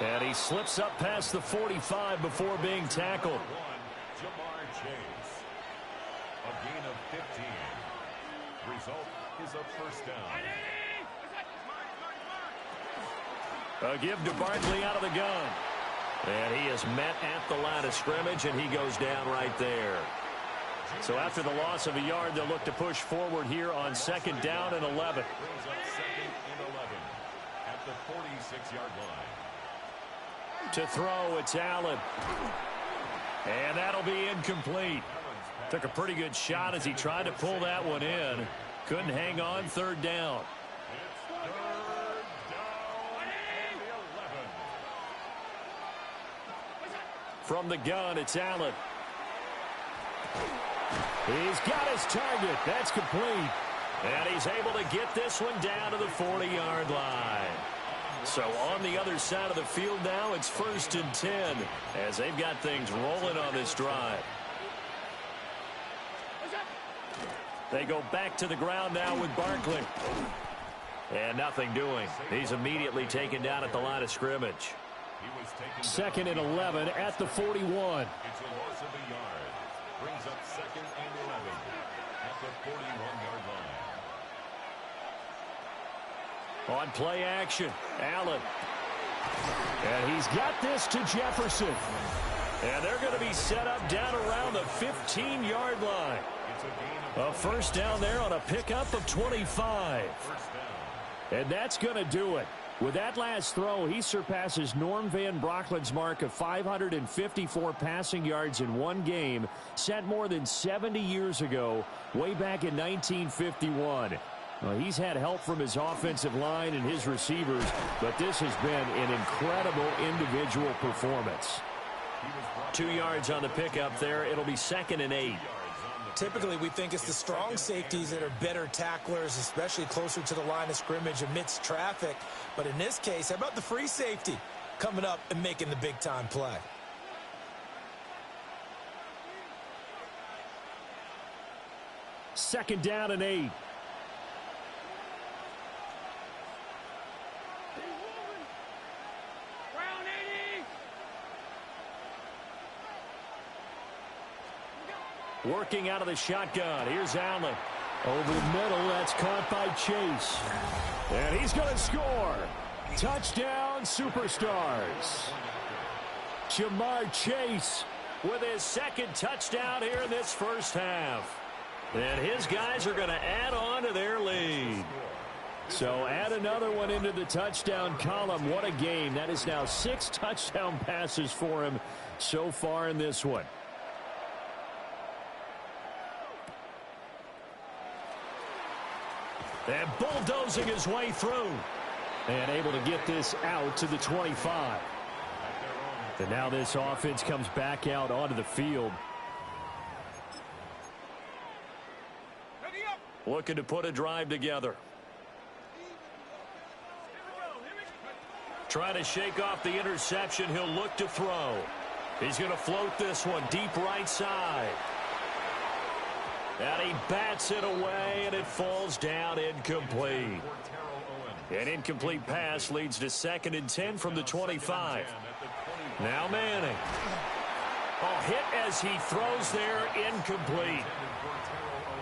And he slips up past the 45 before being tackled. Jamar Chase. A gain of 15. Result is a first down. A give to Barkley out of the gun. And he is met at the line of scrimmage, and he goes down right there. So after the loss of a yard, they'll look to push forward here on 2nd down and 11. Brings up 2nd and 11 at the 46-yard line. To throw, it's Allen. And that'll be incomplete. Took a pretty good shot as he tried to pull that one in. Couldn't hang on. 3rd down. It's 3rd down and 11. From the gun, it's Allen. He's got his target. That's complete. And he's able to get this one down to the 40-yard line. So on the other side of the field now, it's 1st and 10 as they've got things rolling on this drive. They go back to the ground now with Barkley. And nothing doing. He's immediately taken down at the line of scrimmage. 2nd and 11 at the 41. It's a loss of a yard. Brings up 2nd and 11 at the 41-yard line. On play action, Allen. And he's got this to Jefferson. And they're going to be set up down around the 15-yard line. A first down there on a pickup of 25. And that's going to do it. With that last throw, he surpasses Norm Van Brocklin's mark of 554 passing yards in one game, set more than 70 years ago, way back in 1951. He's had help from his offensive line and his receivers, but this has been an incredible individual performance. 2 yards on the pickup there. It'll be 2nd and 8. Typically, we think it's the strong safeties that are better tacklers, especially closer to the line of scrimmage amidst traffic. But in this case, how about the free safety coming up and making the big-time play? Second down and 8. Working out of the shotgun. Here's Allen. Over the middle. That's caught by Chase. And he's going to score. Touchdown, Superstars. Jamar Chase with his 2nd touchdown here in this first half. And his guys are going to add on to their lead. So add another one into the touchdown column. What a game. That is now 6 touchdown passes for him so far in this one. And bulldozing his way through. And able to get this out to the 25. And now this offense comes back out onto the field. Looking to put a drive together. Trying to shake off the interception. He'll look to throw. He's going to float this one deep right side. And he bats it away, and it falls down incomplete. An incomplete pass leads to 2nd and 10 from the 25. Now Manning. A hit as he throws there, incomplete.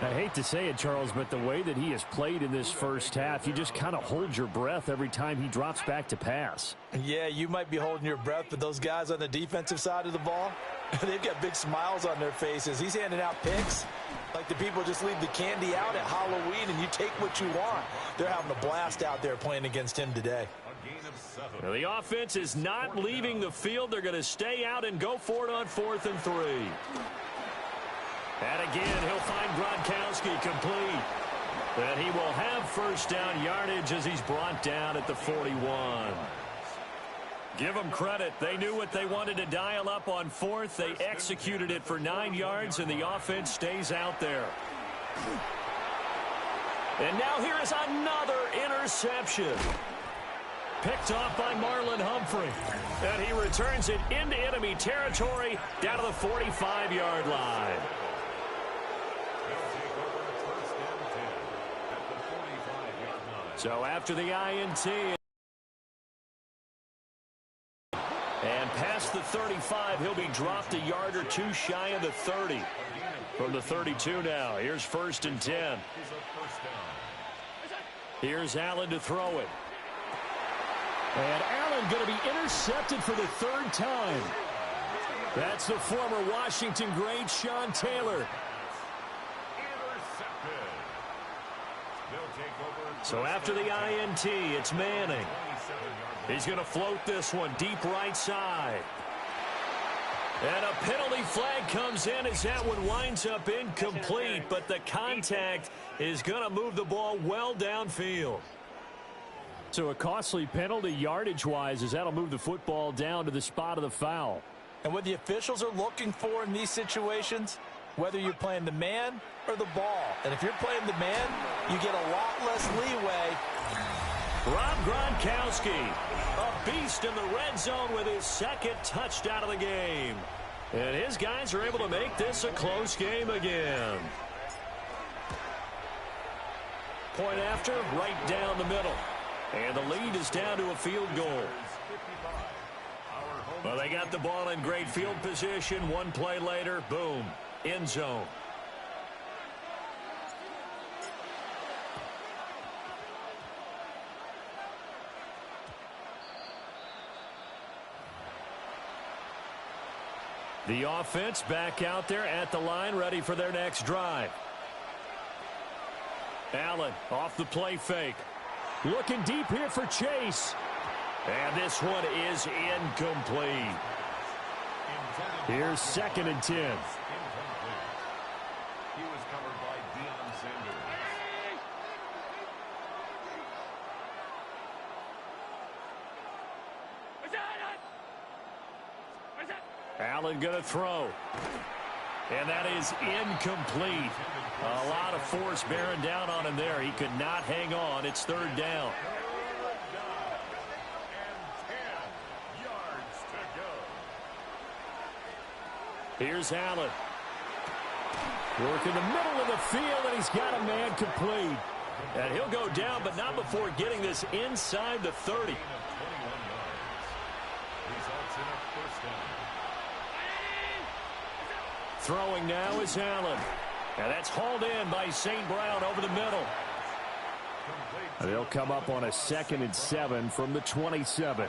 I hate to say it, Charles, but the way that he has played in this first half, you just kind of hold your breath every time he drops back to pass. Yeah, you might be holding your breath, but those guys on the defensive side of the ball, they've got big smiles on their faces. He's handing out picks like the people just leave the candy out at Halloween and you take what you want. They're having a blast out there playing against him today. Now, the offense is not leaving the field. They're going to stay out and go for it on 4th and 3. And again, he'll find Gronkowski complete. And he will have first down yardage as he's brought down at the 41. Give them credit. They knew what they wanted to dial up on 4th. They executed it for 9 yards, and the offense stays out there. And now here is another interception. Picked off by Marlon Humphrey. And he returns it into enemy territory down to the 45-yard line. So after the INT and past the 35, he'll be dropped a yard or two shy of the 30. From the 32 now, here's 1st and 10. Here's Allen to throw it. And Allen going to be intercepted for the 3rd time. That's the former Washington great Sean Taylor. So after the INT, it's Manning. He's going to float this one deep right side. And a penalty flag comes in as that one winds up incomplete, but the contact is going to move the ball well downfield. So a costly penalty yardage-wise as that'll move the football down to the spot of the foul. And what the officials are looking for in these situations, whether you're playing the man or the ball. And if you're playing the man, you get a lot less leeway. Rob Gronkowski, a beast in the red zone with his 2nd touchdown of the game. And his guys are able to make this a close game again. Point after, right down the middle. And the lead is down to a field goal. Well, they got the ball in great field position. One play later, boom, end zone. The offense back out there at the line, ready for their next drive. Allen off the play fake. Looking deep here for Chase. And this one is incomplete. Here's 2nd and 10. He was covered by Deion Sanders. Allen going to throw. And that is incomplete. A lot of force bearing down on him there. He could not hang on. It's 3rd down. Here's Allen. Working the middle of the field, and he's got a man complete. And he'll go down, but not before getting this inside the 30. Throwing now is Allen. And that's hauled in by St. Brown over the middle. And they'll come up on a 2nd and 7 from the 27.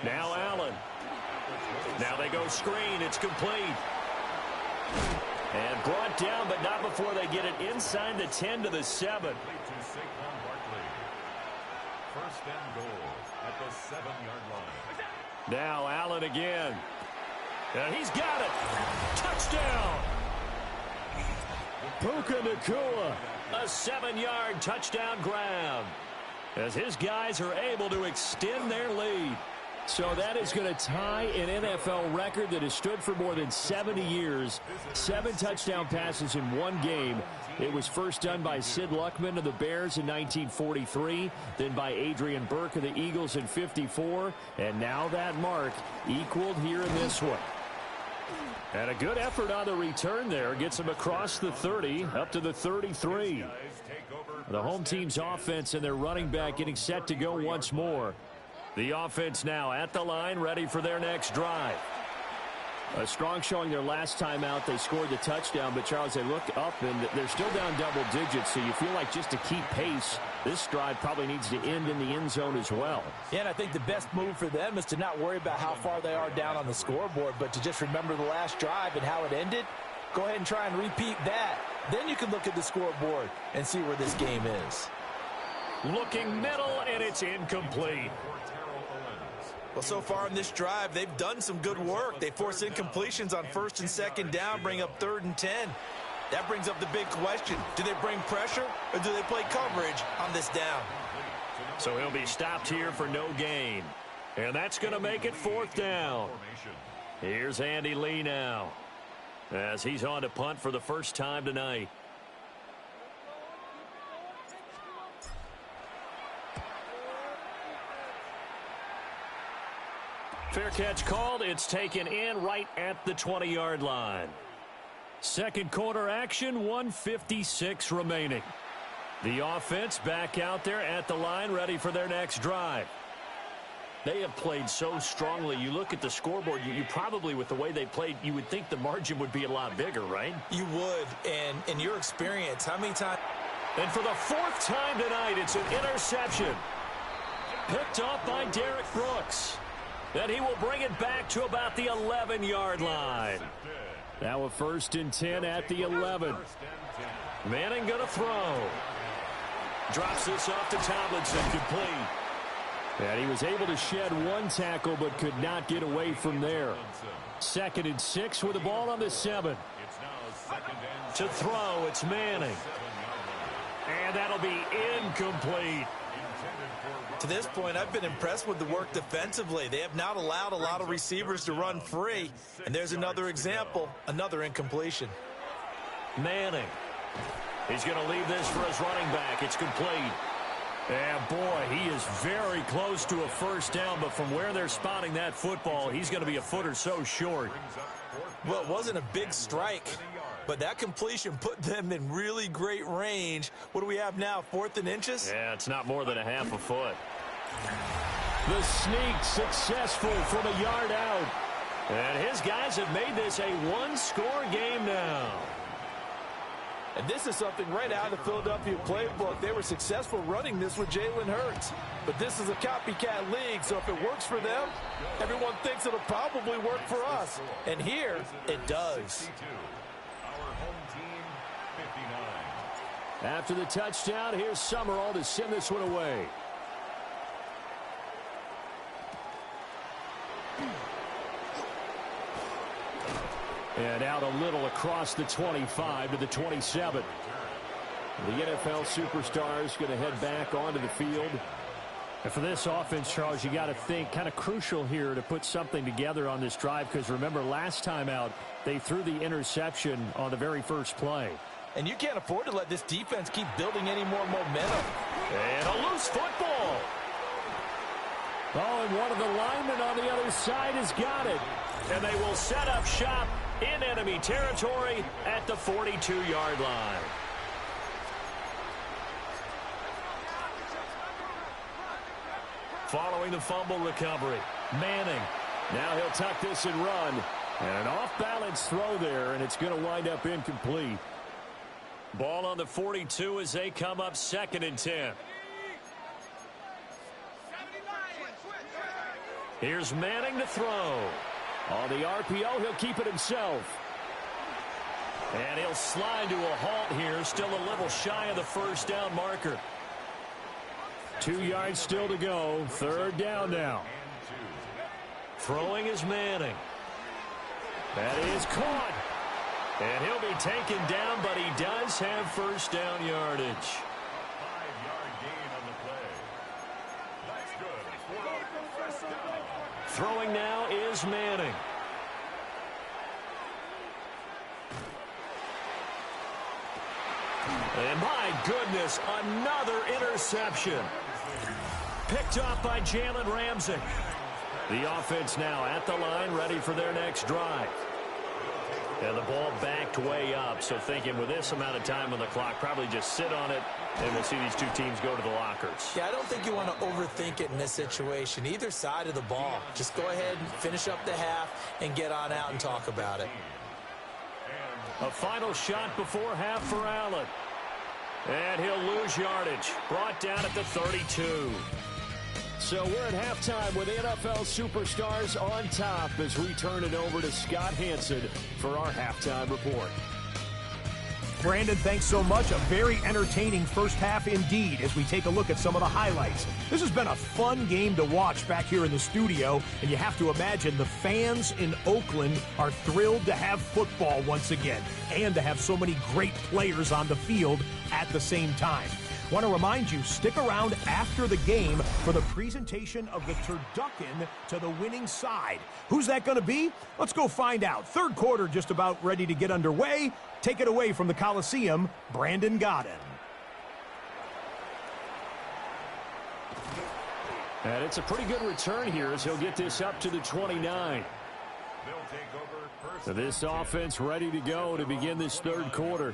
Now Allen. Now they go screen. It's complete. And brought down, but not before they get it inside the 10 to the 7. 1st and goal at the 7-yard line. Now Allen again. And he's got it. Touchdown. Puka Nacua. A 7-yard touchdown grab. As his guys are able to extend their lead. So that is going to tie an NFL record that has stood for more than 70 years. 7 touchdown passes in one game. It was first done by Sid Luckman of the Bears in 1943, then by Adrian Burke of the Eagles in 54, and now that mark equaled here in this one. And a good effort on the return there. Gets him across the 30, up to the 33. The home team's offense and their running back getting set to go once more. The offense now at the line, ready for their next drive. A strong showing their last time out. They scored the touchdown, but, Charles, they look up, and they're still down double digits, so you feel like just to keep pace, this drive probably needs to end in the end zone as well. Yeah, and I think the best move for them is to not worry about how far they are down on the scoreboard, but to just remember the last drive and how it ended. Go ahead and try and repeat that. Then you can look at the scoreboard and see where this game is. Looking middle, and it's incomplete. Well, so far in this drive, they've done some good work. They force incompletions on 1st and 2nd down, bring up 3rd and 10. That brings up the big question. Do they bring pressure, or do they play coverage on this down? So he'll be stopped here for no gain. And that's going to make it 4th down. Here's Andy Lee now, as he's on to punt for the first time tonight. Fair catch called. It's taken in right at the 20-yard line. Second quarter action, 1:56 remaining. The offense back out there at the line, ready for their next drive. They have played so strongly. You look at the scoreboard, you probably, with the way they played, you would think the margin would be a lot bigger, right? You would. And in your experience, how many times? And for the 4th time tonight, it's an interception. Picked off by Derek Brooks. Then he will bring it back to about the 11-yard line. Now a 1st and 10 at the 11. Manning going to throw. Drops this off to Tomlinson, complete. And he was able to shed one tackle but could not get away from there. 2nd and 6 with the ball on the 7. To throw, it's Manning. And that'll be incomplete. To this point, I've been impressed with the work defensively. They have not allowed a lot of receivers to run free. And there's another example, another incompletion. Manning. He's going to leave this for his running back. It's complete. And, boy, he is very close to a 1st down, but from where they're spotting that football, he's going to be a foot or so short. Well, it wasn't a big strike, but that completion put them in really great range. What do we have now, 4th and inches? Yeah, it's not more than a half a foot. The sneak successful from a yard out. And his guys have made this a one-score game now. And this is something right out of the Philadelphia playbook. They were successful running this with Jalen Hurts. But this is a copycat league, so if it works for them, everyone thinks it'll probably work for us. And here, it does. After the touchdown, here's Summerall to send this one away. And out a little across the 25 to the 27. The NFL superstar is going to head back onto the field. And for this offense, Charles, you got to think kind of crucial here to put something together on this drive, because remember, last time out, they threw the interception on the very first play. And you can't afford to let this defense keep building any more momentum. And a loose football. Oh, and one of the linemen on the other side has got it. And they will set up shop in enemy territory at the 42-yard line. Following the fumble recovery, Manning. Now he'll tuck this and run. And an off-balance throw there, and it's going to wind up incomplete. Ball on the 42 as they come up 2nd and 10. Here's Manning to throw. On the RPO, he'll keep it himself. And he'll slide to a halt here, still a little shy of the 1st down marker. 2 yards still to go, 3rd down now. Throwing is Manning. That is caught. And he'll be taken down, but he does have 1st down yardage. 5-yard gain on the play. That's good for a 1st down. Throwing now is Manning. And my goodness, another interception. Picked off by Jalen Ramsey. The offense now at the line, ready for their next drive. And the ball backed way up, so thinking with this amount of time on the clock, probably just sit on it And we'll see these two teams go to the lockers. Yeah, I don't think you want to overthink it in this situation. Either side of the ball. Just go ahead and finish up the half and get on out and talk about it. A final shot before half for Allen. And he'll lose yardage. Brought down at the 32. So we're at halftime with NFL superstars on top as we turn it over to Scott Hanson for our halftime report. Brandon, thanks so much. A very entertaining first half indeed as we take a look at some of the highlights. This has been a fun game to watch back here in the studio, and you have to imagine the fans in Oakland are thrilled to have football once again and to have so many great players on the field at the same time. Want to remind you, stick around after the game for the presentation of the turducken to the winning side. Who's that going to be? Let's go find out. Third quarter just about ready to get underway. Take it away from the Coliseum, Brandon Godden. And it's a pretty good return here as he'll get this up to the 29. So this offense ready to go to begin this third quarter.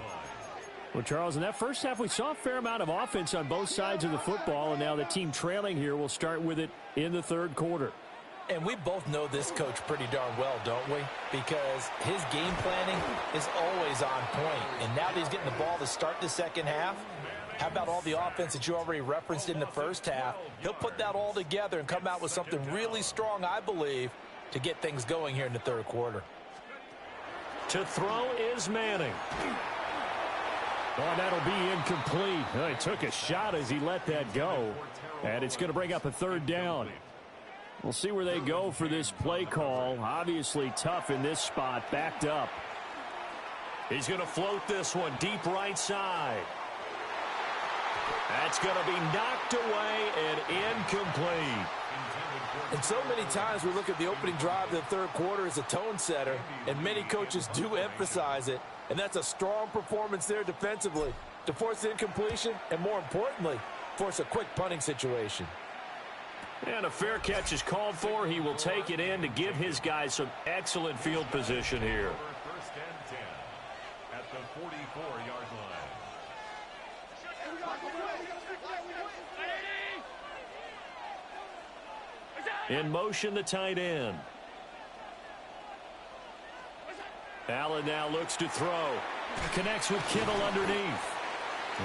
Well, Charles, in that first half, we saw a fair amount of offense on both sides of the football, and now the team trailing here will start with it in the third quarter. And we both know this coach pretty darn well, don't we? Because his game planning is always on point. And now that he's getting the ball to start the second half, how about all the offense that you already referenced in the first half? He'll put that all together and come out with something really strong, I believe, to get things going here in the third quarter. To throw is Manning. Oh, that'll be incomplete. Oh, he took a shot as he let that go. And it's going to bring up a third down. We'll see where they go for this play call. Obviously tough in this spot, backed up. He's going to float this one deep right side. That's going to be knocked away and incomplete. And so many times we look at the opening drive of the third quarter as a tone setter, and many coaches do emphasize it. And that's a strong performance there defensively to force the incompletion and, more importantly, force a quick punting situation. And a fair catch is called for. He will take it in to give his guys some excellent field position here. First and 10 at the 44-yard line. In motion, the tight end. Allen now looks to throw. Connects with Kittle underneath.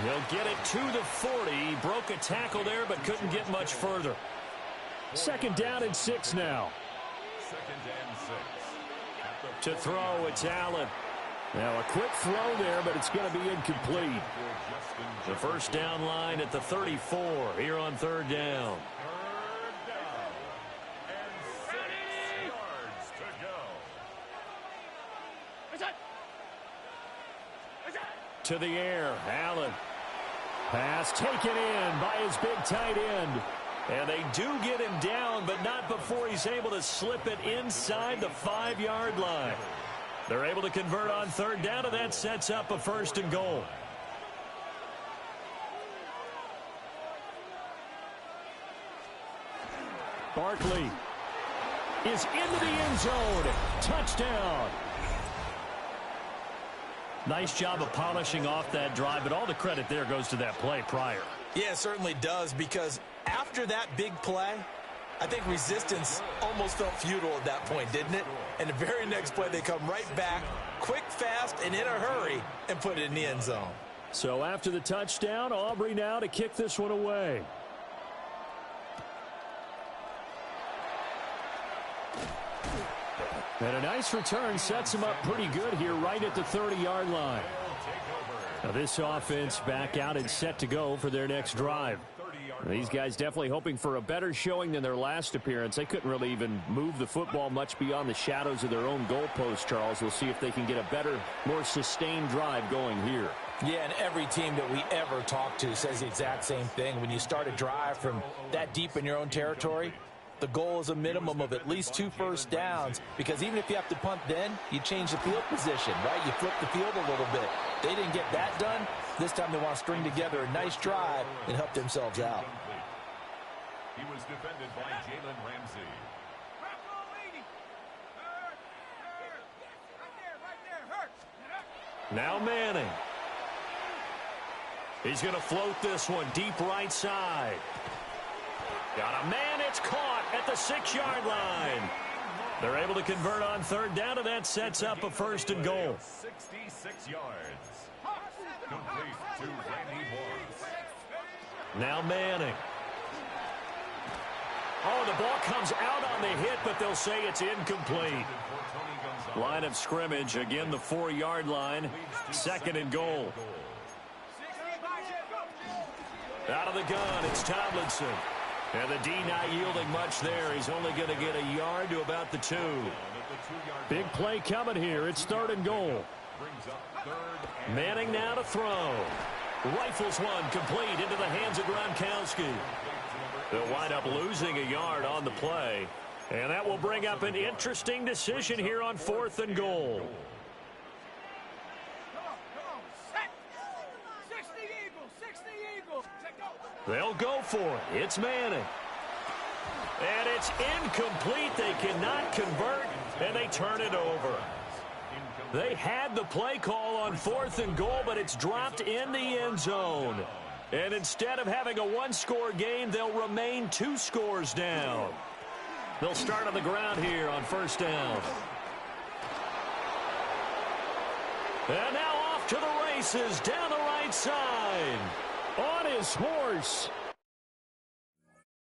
He'll get it to the 40. He broke a tackle there but couldn't get much further. Second down and 6 now. Second and 6. To throw, it's Allen. Now a quick throw there, but it's going to be incomplete. The first down line at the 34 here on third down. To the air, Allen. Pass taken in by his big tight end. And they do get him down, but not before he's able to slip it inside the 5-yard line. They're able to convert on third down, and that sets up a first and goal. Barkley is into the end zone. Touchdown. Nice job of polishing off that drive, but all the credit there goes to that play prior. Yeah, it certainly does, because after that big play, I think resistance almost felt futile at that point, didn't it? And the very next play, they come right back, quick, fast, and in a hurry, and put it in the end zone. So after the touchdown, Aubrey now to kick this one away. And a nice return sets him up pretty good here right at the 30-yard line. Now this offense back out and set to go for their next drive. These guys definitely hoping for a better showing than their last appearance. They couldn't really even move the football much beyond the shadows of their own goalpost, Charles. We'll see if they can get a better, more sustained drive going here. Yeah, and every team that we ever talk to says the exact same thing. When you start a drive from that deep in your own territory, the goal is a minimum of at least 2 first downs, because even if you have to punt then, you change the field position, right? You flip the field a little bit. They didn't get that done. This time they want to string together a nice drive and help themselves out. He was defended by Jalen Ramsey. Now Manning. He's going to float this one deep right side. Got a man. It's caught at the 6-yard line. They're able to convert on third down, and that sets up a 1st and goal. 66 yards. Complete to Randy Moss. Now Manning. Oh, the ball comes out on the hit, but they'll say it's incomplete. Line of scrimmage, again the 4-yard line. 2nd and goal. Out of the gun, it's Tomlinson. And the D not yielding much there. He's only going to get a yard to about the 2. Big play coming here. It's 3rd and goal. Manning now to throw. Rifles one complete into the hands of Gronkowski. They'll wind up losing a yard on the play. And that will bring up an interesting decision here on 4th and goal. They'll go for it. It's Manning. And it's incomplete. They cannot convert, and they turn it over. They had the play call on 4th and goal, but it's dropped in the end zone. And instead of having a 1-score game, they'll remain 2 scores down. They'll start on the ground here on 1st down. And now off to the races down the right side. On his horse,